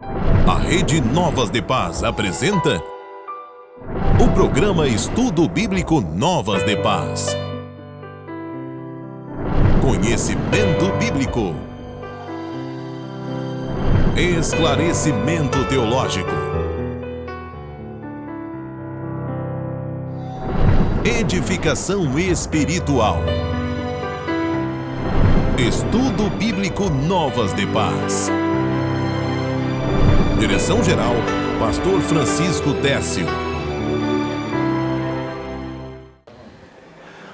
A Rede Novas de Paz apresenta o programa Estudo Bíblico Novas de Paz. Conhecimento bíblico. Esclarecimento teológico. Edificação espiritual. Estudo Bíblico Novas de Paz. Direção-geral, Pastor Francisco Décio.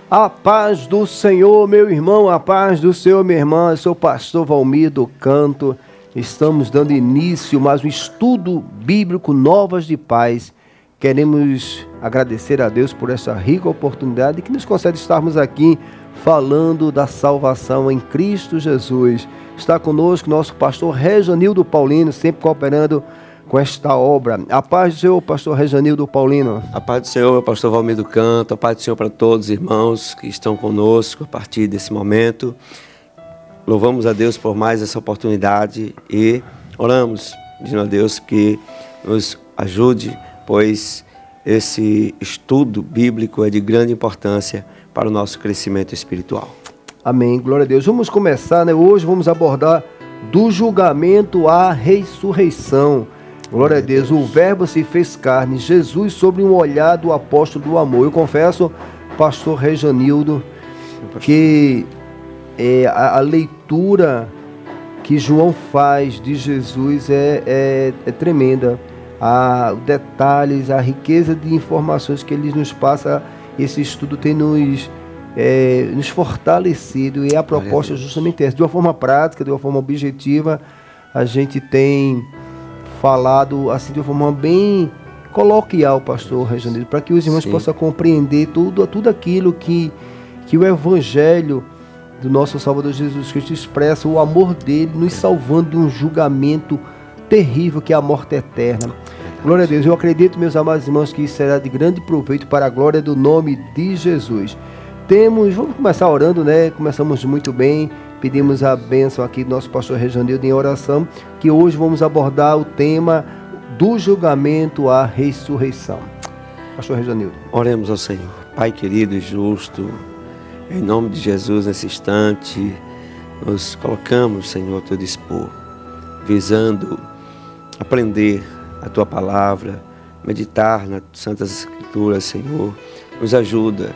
A paz do Senhor, meu irmão, a paz do Senhor, minha irmã. Eu sou o pastor Valmir do Canto. Estamos dando início a mais um estudo bíblico Novas de Paz. Queremos agradecer a Deus por essa rica oportunidade que nos concede estarmos aqui falando da salvação em Cristo Jesus. Está conosco nosso pastor Rejanildo Paulino, sempre cooperando com esta obra. A paz do Senhor, pastor Rejanildo Paulino. A paz do Senhor, pastor Valmir do Canto. A paz do Senhor para todos os irmãos que estão conosco a partir desse momento. Louvamos a Deus por mais essa oportunidade e oramos, pedindo a Deus que nos ajude, pois esse estudo bíblico é de grande importância para o nosso crescimento espiritual. Amém, glória a Deus. Vamos começar, Hoje vamos abordar do julgamento à ressurreição. Glória a Deus. O verbo se fez carne, Jesus sobre um olhar do apóstolo do amor. Eu confesso, pastor Rejanildo, que a leitura que João faz de Jesus é tremenda. Os detalhes, a riqueza de informações que ele nos passa, esse estudo tem nos fortalecido, e a proposta é justamente essa. De uma forma prática, de uma forma objetiva, a gente tem falado assim de uma forma bem coloquial, pastor Rejanildo, para que os irmãos possam compreender tudo aquilo que o Evangelho do nosso Salvador Jesus Cristo expressa, o amor dele nos salvando de um julgamento terrível que é a morte eterna. Glória a Deus. Eu acredito, meus amados irmãos, que isso será de grande proveito para a glória do nome de Jesus. Vamos começar orando, Começamos muito bem, pedimos a bênção aqui do nosso pastor Rejanildo em oração, que hoje vamos abordar o tema do julgamento à ressurreição. Pastor Rejanildo. Oremos ao Senhor. Pai querido e justo, em nome de Jesus, nesse instante, nos colocamos, Senhor, a teu dispor, visando aprender a tua palavra, meditar nas Santas Escrituras, Senhor. Nos ajuda,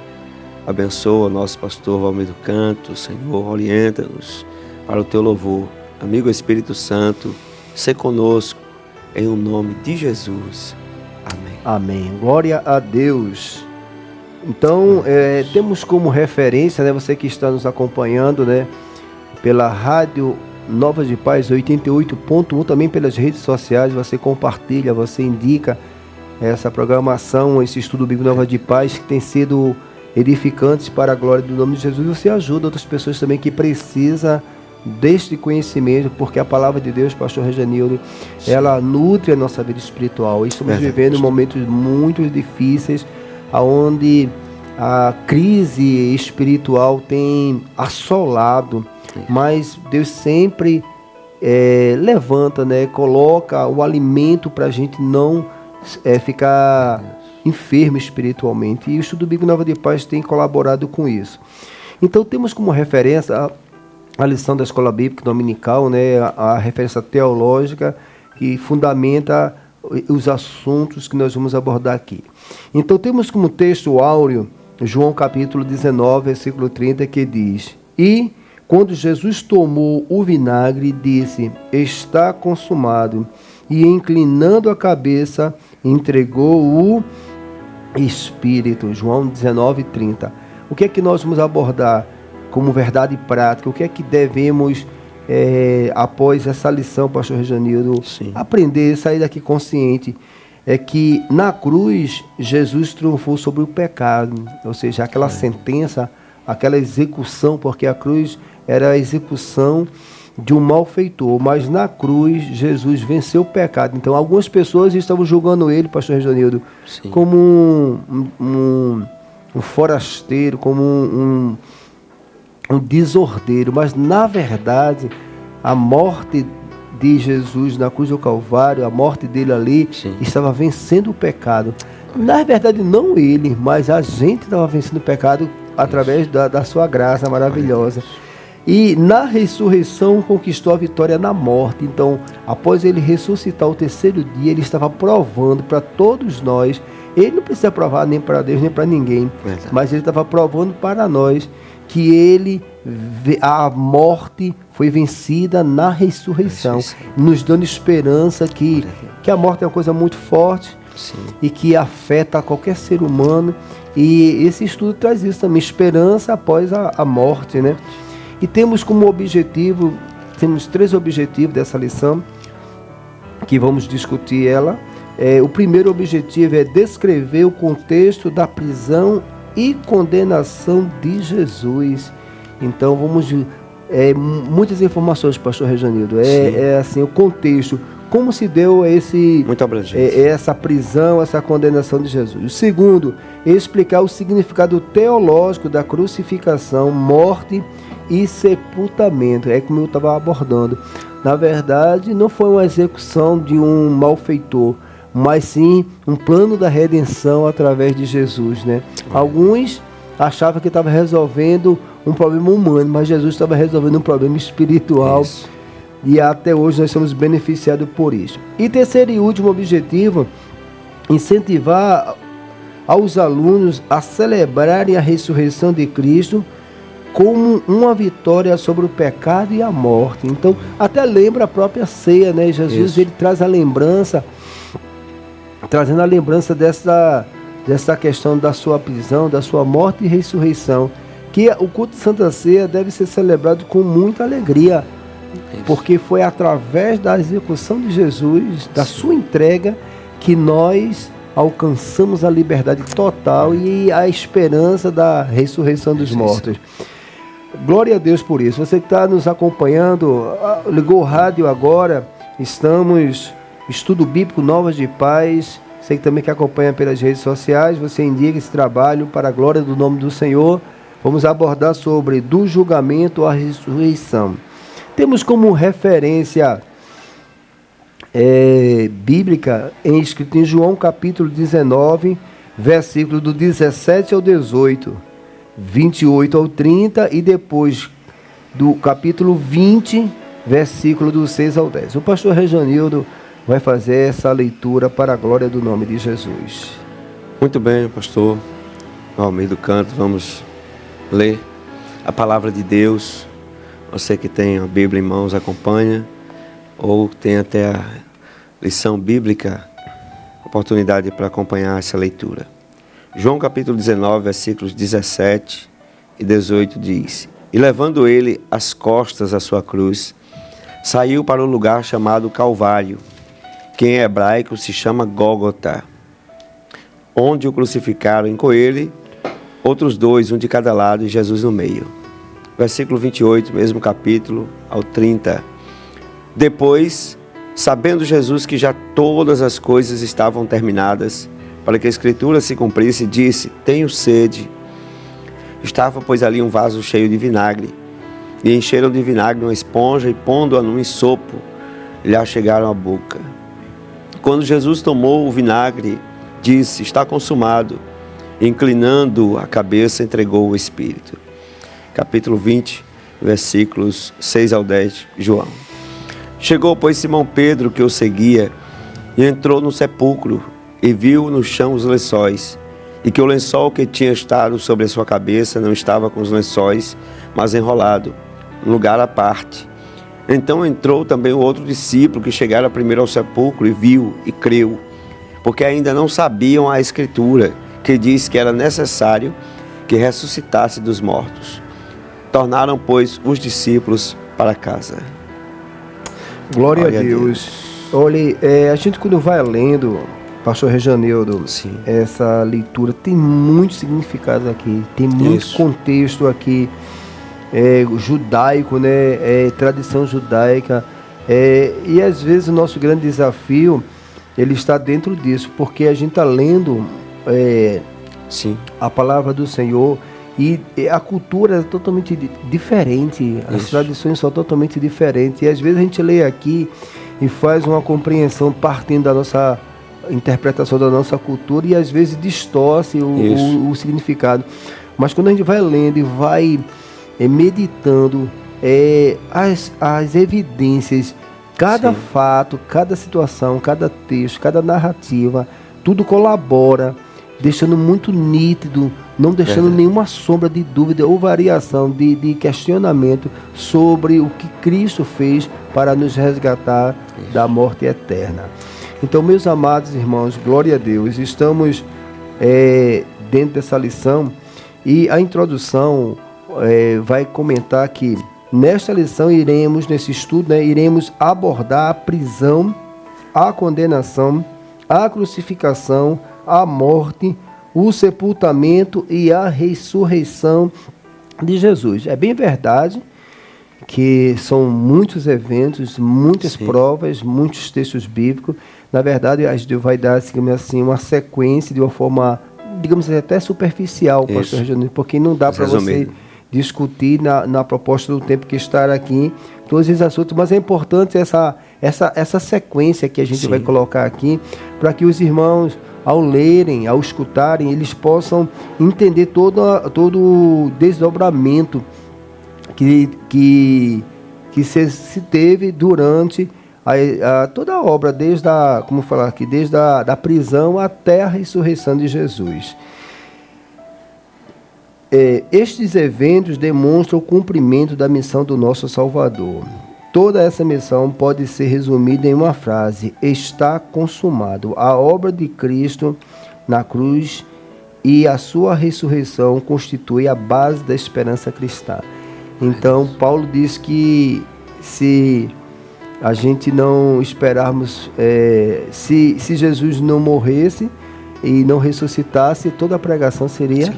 abençoa o nosso pastor Valmir do Canto, Senhor, orienta-nos para o teu louvor. Amigo Espírito Santo, se conosco, em o nome de Jesus. Amém. Amém. Glória a Deus. Então, temos como referência, você que está nos acompanhando, pela Rádio Novas de Paz 88.1, também pelas redes sociais, você compartilha, você indica essa programação, esse estudo bíblico Novas de Paz, que tem sido edificantes para a glória do nome de Jesus. Você ajuda outras pessoas também que precisam deste conhecimento, porque a palavra de Deus, pastor Rejanildo, ela nutre a nossa vida espiritual. E estamos vivendo momentos muito difíceis, onde a crise espiritual tem assolado, mas Deus sempre levanta, coloca o alimento para a gente não ficar enfermo espiritualmente. E o estudo bíblico Nova de Paz tem colaborado com isso. Então temos como referência a lição da escola bíblica dominical, a referência teológica que fundamenta os assuntos que nós vamos abordar aqui. Então temos como texto áureo João capítulo 19, versículo 30, que diz: E quando Jesus tomou o vinagre, disse: Está consumado. E inclinando a cabeça, entregou o Espírito. João 19, 30. O que é que nós vamos abordar como verdade prática? O que é que devemos, após essa lição, pastor Rejanildo, aprender, sair daqui consciente? É que na cruz Jesus triunfou sobre o pecado, ou seja, aquela sentença, aquela execução, porque a cruz era a execução de um malfeitor, mas na cruz Jesus venceu o pecado. Então algumas pessoas estavam julgando ele, pastor Rejanildo, como um forasteiro, como um desordeiro, mas na verdade a morte de Jesus na cruz do Calvário, a morte dele ali, Sim. estava vencendo o pecado. Na verdade, não ele, mas a gente estava vencendo o pecado através da sua graça maravilhosa. E na ressurreição conquistou a vitória na morte. Então, após ele ressuscitar o terceiro dia, ele estava provando para todos nós. Ele não precisa provar nem para Deus nem para ninguém, Verdade. mas ele estava provando para nós que a morte foi vencida na ressurreição, nos dando esperança que a morte é uma coisa muito forte. Sim. E que afeta qualquer ser humano. E esse estudo traz isso também, esperança após a morte, né? E temos como objetivo, temos 3 objetivos dessa lição, que vamos discutir ela. O primeiro objetivo é descrever o contexto da prisão e condenação de Jesus. Então vamos... muitas informações, pastor Rejanildo. Assim, o contexto, como se deu Muito abrangente. essa prisão, essa condenação de Jesus. O segundo, explicar o significado teológico da crucificação, morte e sepultamento. É como eu estava abordando. Na verdade, não foi uma execução de um malfeitor, mas sim um plano da redenção através de Jesus, né? Alguns achavam que estava resolvendo um problema humano, mas Jesus estava resolvendo um problema espiritual. Isso. E até hoje nós somos beneficiados por isso. E terceiro e último objetivo, incentivar aos alunos a celebrarem a ressurreição de Cristo como uma vitória sobre o pecado e a morte. Então, até lembra a própria ceia, né? Jesus, Isso. ele traz a lembrança, trazendo a lembrança dessa questão da sua prisão, da sua morte e ressurreição. Que o culto de Santa Ceia deve ser celebrado com muita alegria, porque foi através da execução de Jesus, da sua entrega, que nós alcançamos a liberdade total e a esperança da ressurreição dos mortos. Glória a Deus por isso. Você que está nos acompanhando, ligou o rádio agora, estamos Estudo Bíblico Novas de Paz. Você que também que acompanha pelas redes sociais, você indica esse trabalho para a glória do nome do Senhor. Vamos abordar sobre do julgamento à ressurreição. Temos como referência bíblica escrito em João capítulo 19, versículo do 17 ao 18, 28 ao 30 e depois do capítulo 20, versículo do 6 ao 10. O pastor Rejanildo vai fazer essa leitura para a glória do nome de Jesus. Muito bem, pastor. Ao meio do canto, vamos ler a palavra de Deus. Você que tem a Bíblia em mãos, acompanha, ou tem até a lição bíblica, oportunidade para acompanhar essa leitura. João capítulo 19, versículos 17 e 18 diz: E levando ele as costas à sua cruz, saiu para o lugar chamado Calvário, que em hebraico se chama Gólgota, onde o crucificaram com ele outros 2, um de cada lado, e Jesus no meio. Versículo 28, mesmo capítulo, ao 30. Depois, sabendo Jesus que já todas as coisas estavam terminadas, para que a Escritura se cumprisse, disse: Tenho sede. Estava, pois, ali um vaso cheio de vinagre. E encheram de vinagre uma esponja e, pondo-a num ensopo, lhe achegaram à boca. Quando Jesus tomou o vinagre, disse: Está consumado. E, inclinando a cabeça, entregou o Espírito. Capítulo 20, versículos 6 ao 10, João. Chegou, pois, Simão Pedro, que o seguia, e entrou no sepulcro, e viu no chão os lençóis, e que o lençol que tinha estado sobre a sua cabeça não estava com os lençóis, mas enrolado, em lugar à parte. Então entrou também o outro discípulo, que chegara primeiro ao sepulcro, e viu, e creu, porque ainda não sabiam a Escritura, que diz que era necessário que ressuscitasse dos mortos. Tornaram, pois, os discípulos para casa. Glória a Deus. Olha, a gente quando vai lendo, pastor Rejanildo, Sim. essa leitura tem muito significado aqui, tem muito contexto aqui, judaico, né? Tradição judaica, e às vezes o nosso grande desafio, ele está dentro disso, porque a gente está lendo Sim. a palavra do Senhor, E a cultura é totalmente diferente, as tradições são totalmente diferentes. E às vezes a gente lê aqui e faz uma compreensão partindo da nossa interpretação da nossa cultura e às vezes distorce o significado. Mas quando a gente vai lendo e vai meditando as evidências, cada fato, cada situação, cada texto, cada narrativa, tudo colabora, deixando muito nítido, não deixando nenhuma sombra de dúvida ou variação de questionamento sobre o que Cristo fez para nos resgatar da morte eterna. Então, meus amados irmãos, glória a Deus, estamos dentro dessa lição e a introdução vai comentar que nesta lição nesse estudo, iremos abordar a prisão, a condenação, a crucificação, a morte, o sepultamento e a ressurreição de Jesus. É bem verdade que são muitos eventos, muitas provas, muitos textos bíblicos. Na verdade, a gente vai dar assim, uma sequência de uma forma, digamos até superficial, pastor Reginaldo, porque não dá para você discutir na proposta do tempo que estar aqui todos esses assuntos, mas é importante essa sequência que a gente vai colocar aqui, para que os irmãos, ao lerem, ao escutarem, eles possam entender todo o desdobramento que se teve durante toda a obra, desde a prisão até a ressurreição de Jesus. Estes eventos demonstram o cumprimento da missão do nosso Salvador. Toda essa missão pode ser resumida em uma frase: está consumado. A obra de Cristo na cruz e a sua ressurreição constitui a base da esperança cristã. Então, Paulo diz que se a gente não esperarmos, se Jesus não morresse e não ressuscitasse, toda a pregação seria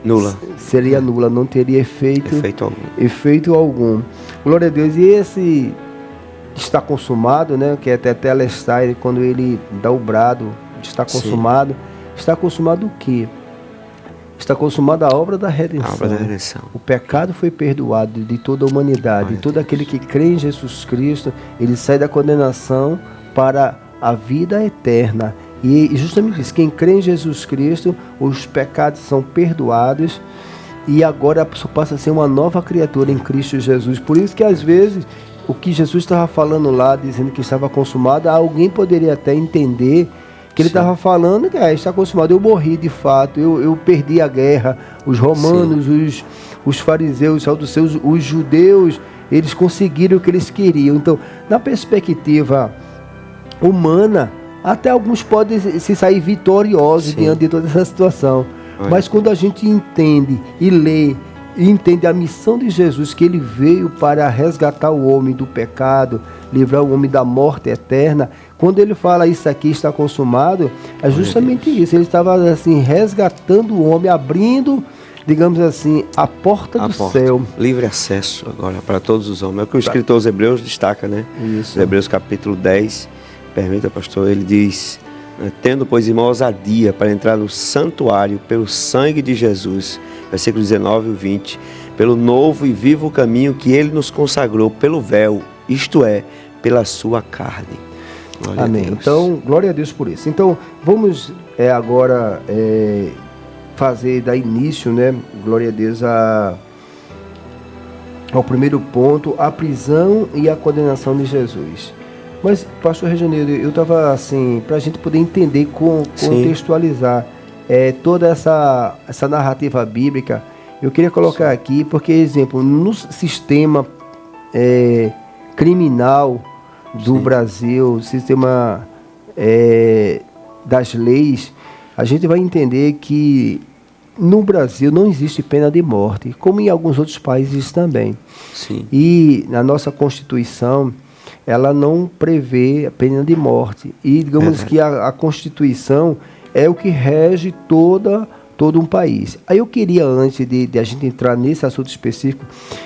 nula, não teria efeito algum. Glória a Deus. E esse está consumado, que é até Telestai, quando ele dá o brado, está consumado. Está consumado o quê? Está consumada a obra da redenção. O pecado foi perdoado de toda a humanidade. E todo aquele que crê em Jesus Cristo, ele sai da condenação para a vida eterna. E justamente isso, quem crê em Jesus Cristo, os pecados são perdoados e agora a pessoa passa a ser uma nova criatura em Cristo Jesus. Por isso que às vezes o que Jesus estava falando lá, dizendo que estava consumado, alguém poderia até entender que ele estava falando que está consumado, eu morri de fato, eu perdi a guerra. Os romanos, os fariseus, os saduceus, os judeus, eles conseguiram o que eles queriam. Então, na perspectiva humana, até alguns podem se sair vitoriosos diante de toda essa situação. Mas quando a gente entende e lê, e entende a missão de Jesus, que ele veio para resgatar o homem do pecado, livrar o homem da morte eterna, quando ele fala isso aqui está consumado, é justamente isso. Ele estava assim resgatando o homem, abrindo, digamos assim, a porta do céu. Livre acesso agora para todos os homens. É o que o escritor aos Hebreus destaca, Isso. Hebreus capítulo 10, permita, pastor, ele diz: tendo, pois, irmão, ousadia para entrar no santuário pelo sangue de Jesus, versículos 19 e 20, pelo novo e vivo caminho que ele nos consagrou pelo véu, isto é, pela sua carne. Glória Amém. A Deus. Então, glória a Deus por isso. Então, vamos agora dar início, glória a Deus, ao primeiro ponto, a prisão e a condenação de Jesus. Mas, pastor Reginaldo, eu estava assim, para a gente poder entender, contextualizar toda essa narrativa bíblica, eu queria colocar aqui, porque, exemplo, no sistema criminal do Brasil, sistema das leis, a gente vai entender que no Brasil não existe pena de morte, como em alguns outros países também. Sim. E na nossa Constituição, ela não prevê a pena de morte. E digamos que a Constituição é o que rege todo um país. Aí eu queria, antes de a gente entrar nesse assunto específico,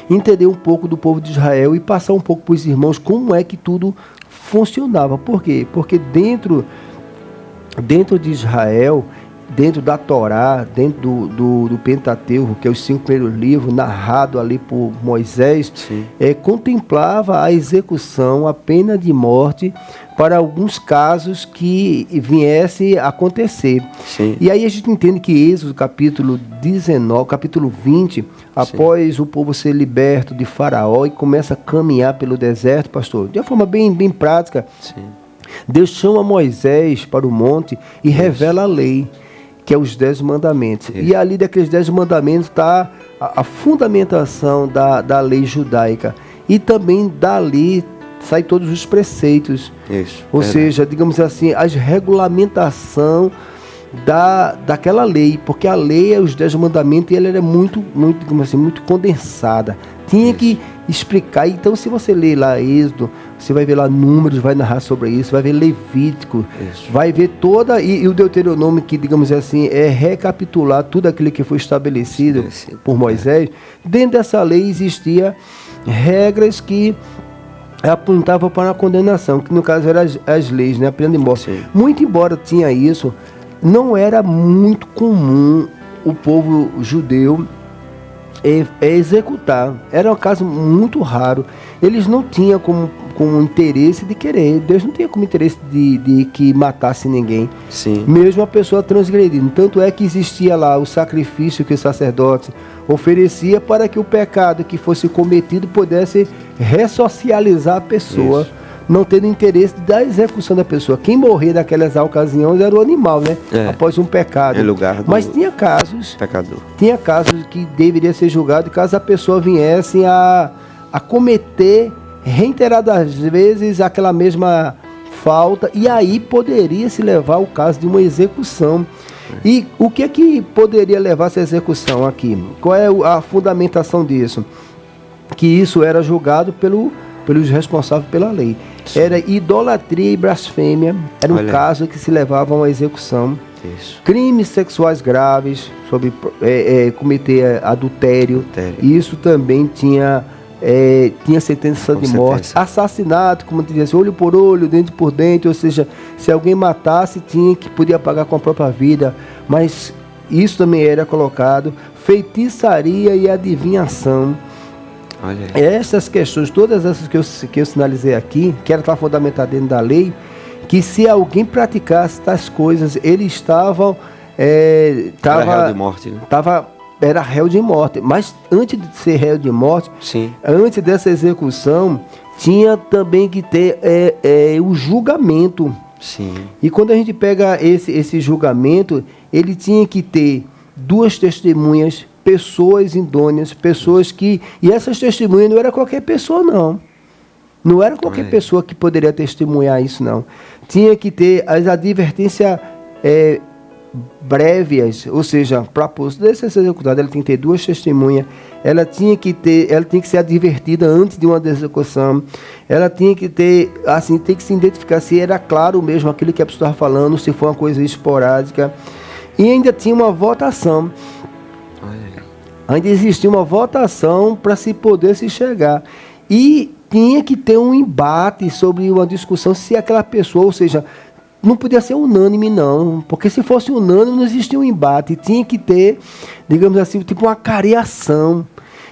entender um pouco do povo de Israel e passar um pouco para os irmãos como é que tudo funcionava. Por quê? Porque dentro de Israel, dentro da Torá, dentro do Pentateuco, que é os 5 primeiros livros, narrado ali por Moisés, contemplava a execução, a pena de morte, para alguns casos que viesse a acontecer. Sim. E aí a gente entende que Êxodo, capítulo 19, capítulo 20, após o povo ser liberto de Faraó e começa a caminhar pelo deserto, pastor, de uma forma bem prática, Sim. Deus chama Moisés para o monte e revela a lei, que é os 10 mandamentos. Isso. E ali daqueles 10 mandamentos está a fundamentação da lei judaica. E também dali sai todos os preceitos. Isso. Ou seja, digamos assim, a regulamentação daquela lei. Porque a lei é os 10 mandamentos e ela era muito, digamos assim, muito condensada. Tinha que explicar. Então, se você ler lá Êxodo, você vai ver lá Números, vai narrar sobre isso, vai ver Levítico, vai ver toda, e o Deuteronômio, que, digamos assim, é recapitular tudo aquilo que foi estabelecido por Moisés. Dentro dessa lei existia regras que apontavam para a condenação, que no caso eram as leis, né? A pena de morte. Sim. Muito embora tinha isso, não era muito comum o povo judeu executar. Era um caso muito raro. Eles não tinham como interesse de querer. Deus não tinha como interesse de que matasse ninguém. Sim. Mesmo a pessoa transgredindo. Tanto é que existia lá o sacrifício que o sacerdote oferecia para que o pecado que fosse cometido pudesse ressocializar a pessoa. Isso. Não tendo interesse da execução da pessoa. Quem morria naquelas ocasiões era o animal, né? Após um pecado. Em lugar do Mas tinha casos. Pecador. Tinha casos que deveria ser julgado caso a pessoa viesse a cometer reiteradas vezes aquela mesma falta. E aí poderia se levar o caso de uma execução. E o que é que poderia levar essa execução aqui? Qual é a fundamentação disso? Que isso era julgado pelos responsáveis pela lei. Era idolatria e blasfêmia, era um caso que se levava a uma execução. Isso. Crimes sexuais graves, sobre cometer adultério. Isso também tinha sentença de morte. Assassinato, como te disse, olho por olho, dente por dente, ou seja, se alguém matasse, podia pagar com a própria vida. Mas isso também era colocado. Feitiçaria e adivinhação. Essas questões, todas essas que eu sinalizei aqui, que era estar fundamentado dentro da lei, que se alguém praticasse tais coisas, ele estava era réu de morte, né? Era réu de morte. Mas antes de ser réu de morte, antes dessa execução, tinha também que ter o julgamento. Sim. E quando a gente pega esse julgamento, ele tinha que ter 2 testemunhas, pessoas idôneas, pessoas que... E essas testemunhas não era qualquer pessoa, não. Não era qualquer pessoa que poderia testemunhar isso, não. Tinha que ter as advertências prévias, ou seja, para poder ser executada, ela tem que ter 2 testemunhas, ela tinha que ser advertida antes de uma execução, ela tinha que ter, assim, tem que se identificar se era claro mesmo aquilo que a pessoa estava falando, se foi uma coisa esporádica. E ainda tinha uma votação. Ainda existia uma votação para se poder se chegar. E tinha que ter um embate sobre uma discussão se aquela pessoa, ou seja, não podia ser unânime, não. Porque se fosse unânime, não existia um embate. Tinha que ter, digamos assim, tipo uma careação.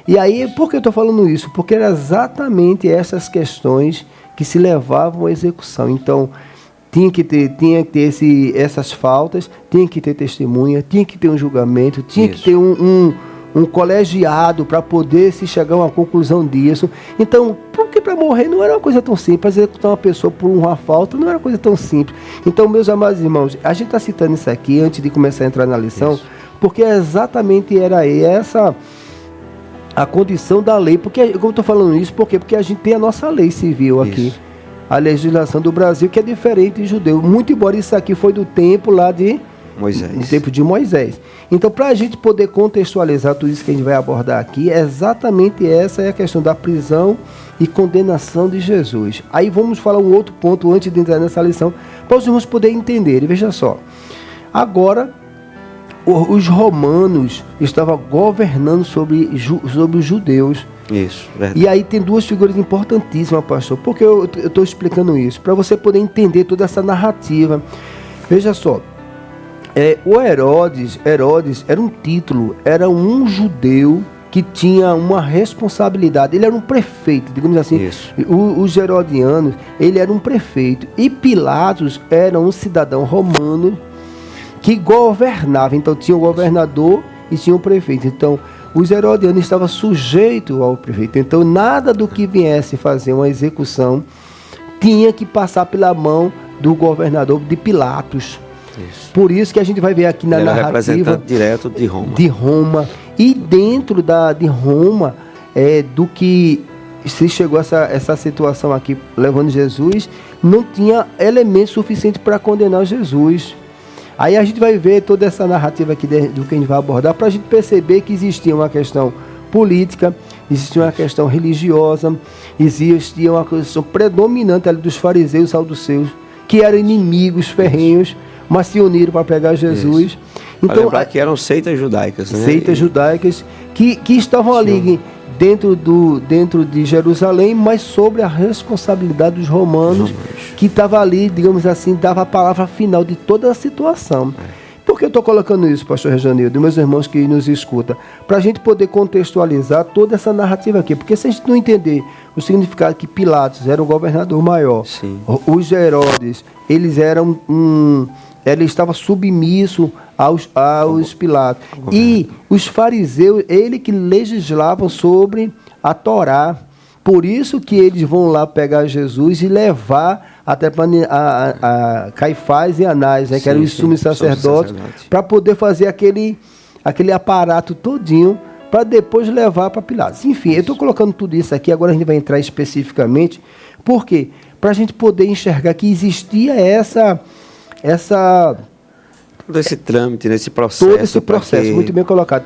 E aí, por que eu estou falando isso? Porque eram exatamente essas questões que se levavam à execução. Então, tinha que ter essas faltas, tinha que ter testemunha, tinha que ter um julgamento, tinha que ter um colegiado para poder se chegar a uma conclusão disso. Então, porque para morrer não era uma coisa tão simples, para executar uma pessoa por uma falta não era uma coisa tão simples. Então, meus amados irmãos, a gente está citando isso aqui antes de começar a entrar na lição, porque exatamente era essa a condição da lei. Porque, como eu estou falando isso, por quê? Porque a gente tem a nossa lei civil aqui. A legislação do Brasil, que é diferente de judeu. Muito embora isso aqui foi do tempo lá de Moisés. No tempo de Moisés. Então, para a gente poder contextualizar tudo isso que a gente vai abordar aqui, exatamente essa é a questão da prisão e condenação de Jesus. Aí vamos falar um outro ponto antes de entrar nessa lição, para os irmãos poderem entender. E veja só, agora os romanos estavam governando sobre os judeus. Isso, verdade. E aí tem 2 figuras importantíssimas, pastor. Por que eu estou explicando isso? Para você poder entender toda essa narrativa. Veja só, O Herodes era um título, era um judeu que tinha uma responsabilidade. Ele era um prefeito, digamos assim. Isso. Os herodianos, ele era um prefeito. E Pilatos era um cidadão romano que governava. Então tinha o governador e tinha o prefeito. Então os herodianos estavam sujeitos ao prefeito. Então nada do que viesse fazer uma execução tinha que passar pela mão do governador, de Pilatos. Isso. Por isso que a gente vai ver aqui na Ele era narrativa representante direto de Roma. de Roma. E dentro de Roma, do que se chegou essa situação aqui, levando Jesus, não tinha elemento suficiente para condenar Jesus. Aí a gente vai ver toda essa narrativa aqui do que a gente vai abordar, para a gente perceber que existia uma questão política, existia uma questão religiosa, existia uma questão predominante ali dos fariseus e saduceus, que eram inimigos ferrenhos, mas se uniram para pegar Jesus. Isso. Então, lembrar que eram seitas judaicas, né? Seitas judaicas que estavam ali dentro de Jerusalém, mas sobre a responsabilidade dos romanos, que estava ali, digamos assim, dava a palavra final de toda a situação. Por que eu estou colocando isso, pastor Rejanildo, e meus irmãos que nos escutam? Para a gente poder contextualizar toda essa narrativa aqui, porque se a gente não entender o significado que Pilatos era um governador maior, Sim. Os Herodes, eles estavam submissos aos Pilatos. E os fariseus, eles que legislavam sobre a Torá. Por isso que eles vão lá pegar Jesus e levar até a Caifás e Anás, né, que eram os sumos sacerdotes, para poder fazer aquele aparato todinho, para depois levar para Pilatos. Enfim, eu estou colocando tudo isso aqui, agora a gente vai entrar especificamente. Por quê? Para a gente poder enxergar que existia todo esse trâmite, nesse processo. Todo esse processo, muito bem colocado.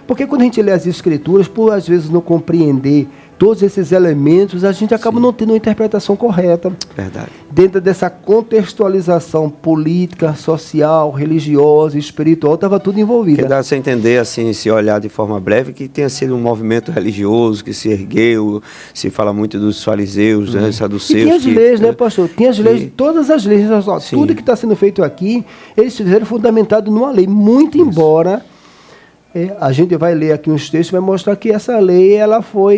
Porque quando a gente lê as escrituras, por às vezes não compreender todos esses elementos, a gente acaba não tendo uma interpretação correta. Verdade. Dentro dessa contextualização política, social, religiosa, espiritual, estava tudo envolvido. Que dá a você entender, assim, se olhar de forma breve, que tenha sido um movimento religioso que se ergueu, se fala muito dos fariseus, né, saduceus. E tinha as leis, né, pastor? Tinha as leis, todas as leis, tudo que está sendo feito aqui, eles fizeram fundamentado numa lei, muito embora... a gente vai ler aqui uns textos, vai mostrar que essa lei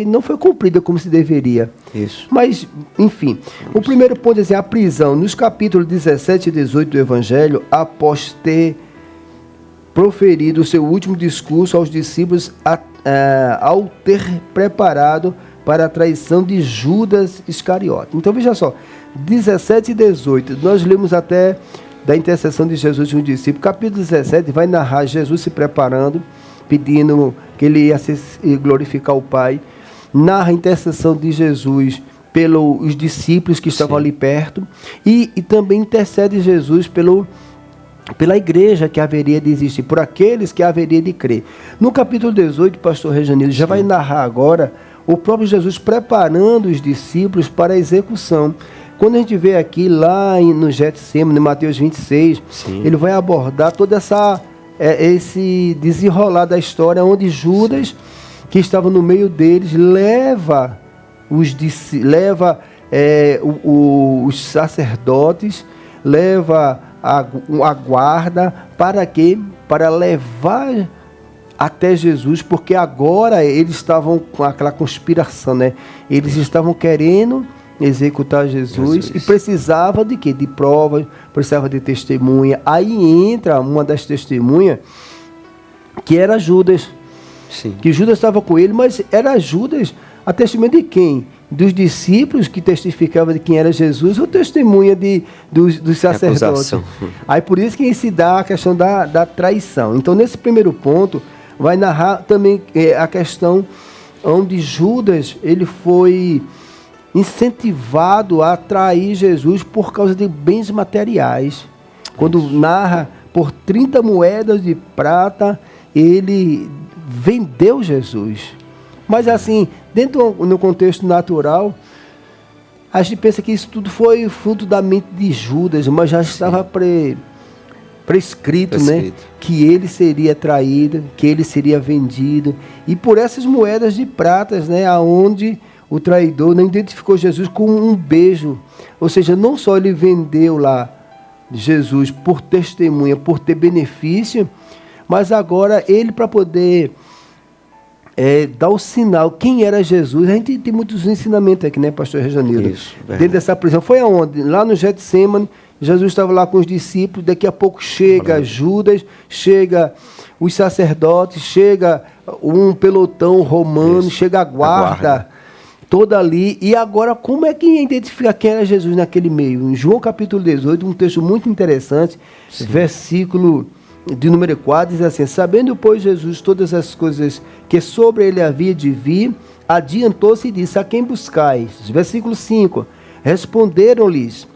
não foi cumprida como se deveria. Isso. Mas, enfim, o primeiro ponto é a prisão. Nos capítulos 17 e 18 do Evangelho, após ter proferido o seu último discurso aos discípulos, ao ter preparado para a traição de Judas Iscariote. Então, veja só, 17 e 18, nós lemos até da intercessão de Jesus com os discípulos. Capítulo 17 vai narrar Jesus se preparando, pedindo que ele ia glorificar o Pai. Narra a intercessão de Jesus pelos discípulos que estavam ali perto. E também intercede Jesus pela igreja que haveria de existir, por aqueles que haveria de crer. No capítulo 18, pastor Rejanildo já vai narrar agora o próprio Jesus preparando os discípulos para a execução. Quando a gente vê aqui lá no Getsêmani, no Mateus 26, ele vai abordar toda esse desenrolar da história, onde Judas, que estava no meio deles, leva os sacerdotes, leva a guarda, para quê? Para levar até Jesus, porque agora eles estavam com aquela conspiração, né? Eles estavam querendo executar Jesus e precisava de quê? De provas, precisava de testemunha. Aí entra uma das testemunhas, que era Judas. Sim. Que Judas estava com ele, mas era Judas a testemunha de quem? Dos discípulos que testificavam de quem era Jesus, ou testemunha dos sacerdotes. Aí por isso que se dá a questão da traição. Então, nesse primeiro ponto, vai narrar também a questão onde Judas ele foi incentivado a trair Jesus por causa de bens materiais. Quando narra por 30 moedas de prata, ele vendeu Jesus. Mas assim, no contexto natural, a gente pensa que isso tudo foi fruto da mente de Judas, mas já estava prescrito, né? Que ele seria traído, que ele seria vendido. E por essas moedas de pratas, né? Aonde o traidor não identificou Jesus com um beijo. Ou seja, não só ele vendeu lá de Jesus por testemunha, por ter benefício, mas agora ele, para poder dar o sinal quem era Jesus. A gente tem muitos ensinamentos aqui, né, pastor Rejanildo? Isso, dentro dessa prisão. Foi aonde? Lá no Getsemane, Jesus estava lá com os discípulos, daqui a pouco chega Judas, chega os sacerdotes, chega um pelotão romano, chega a guarda toda ali. E agora, como é que ia identificar quem era Jesus naquele meio? Em João capítulo 18, um texto muito interessante, versículo de número 4, diz assim: sabendo, pois, Jesus todas as coisas que sobre ele havia de vir, adiantou-se e disse: a quem buscais? Versículo 5, responderam-lhes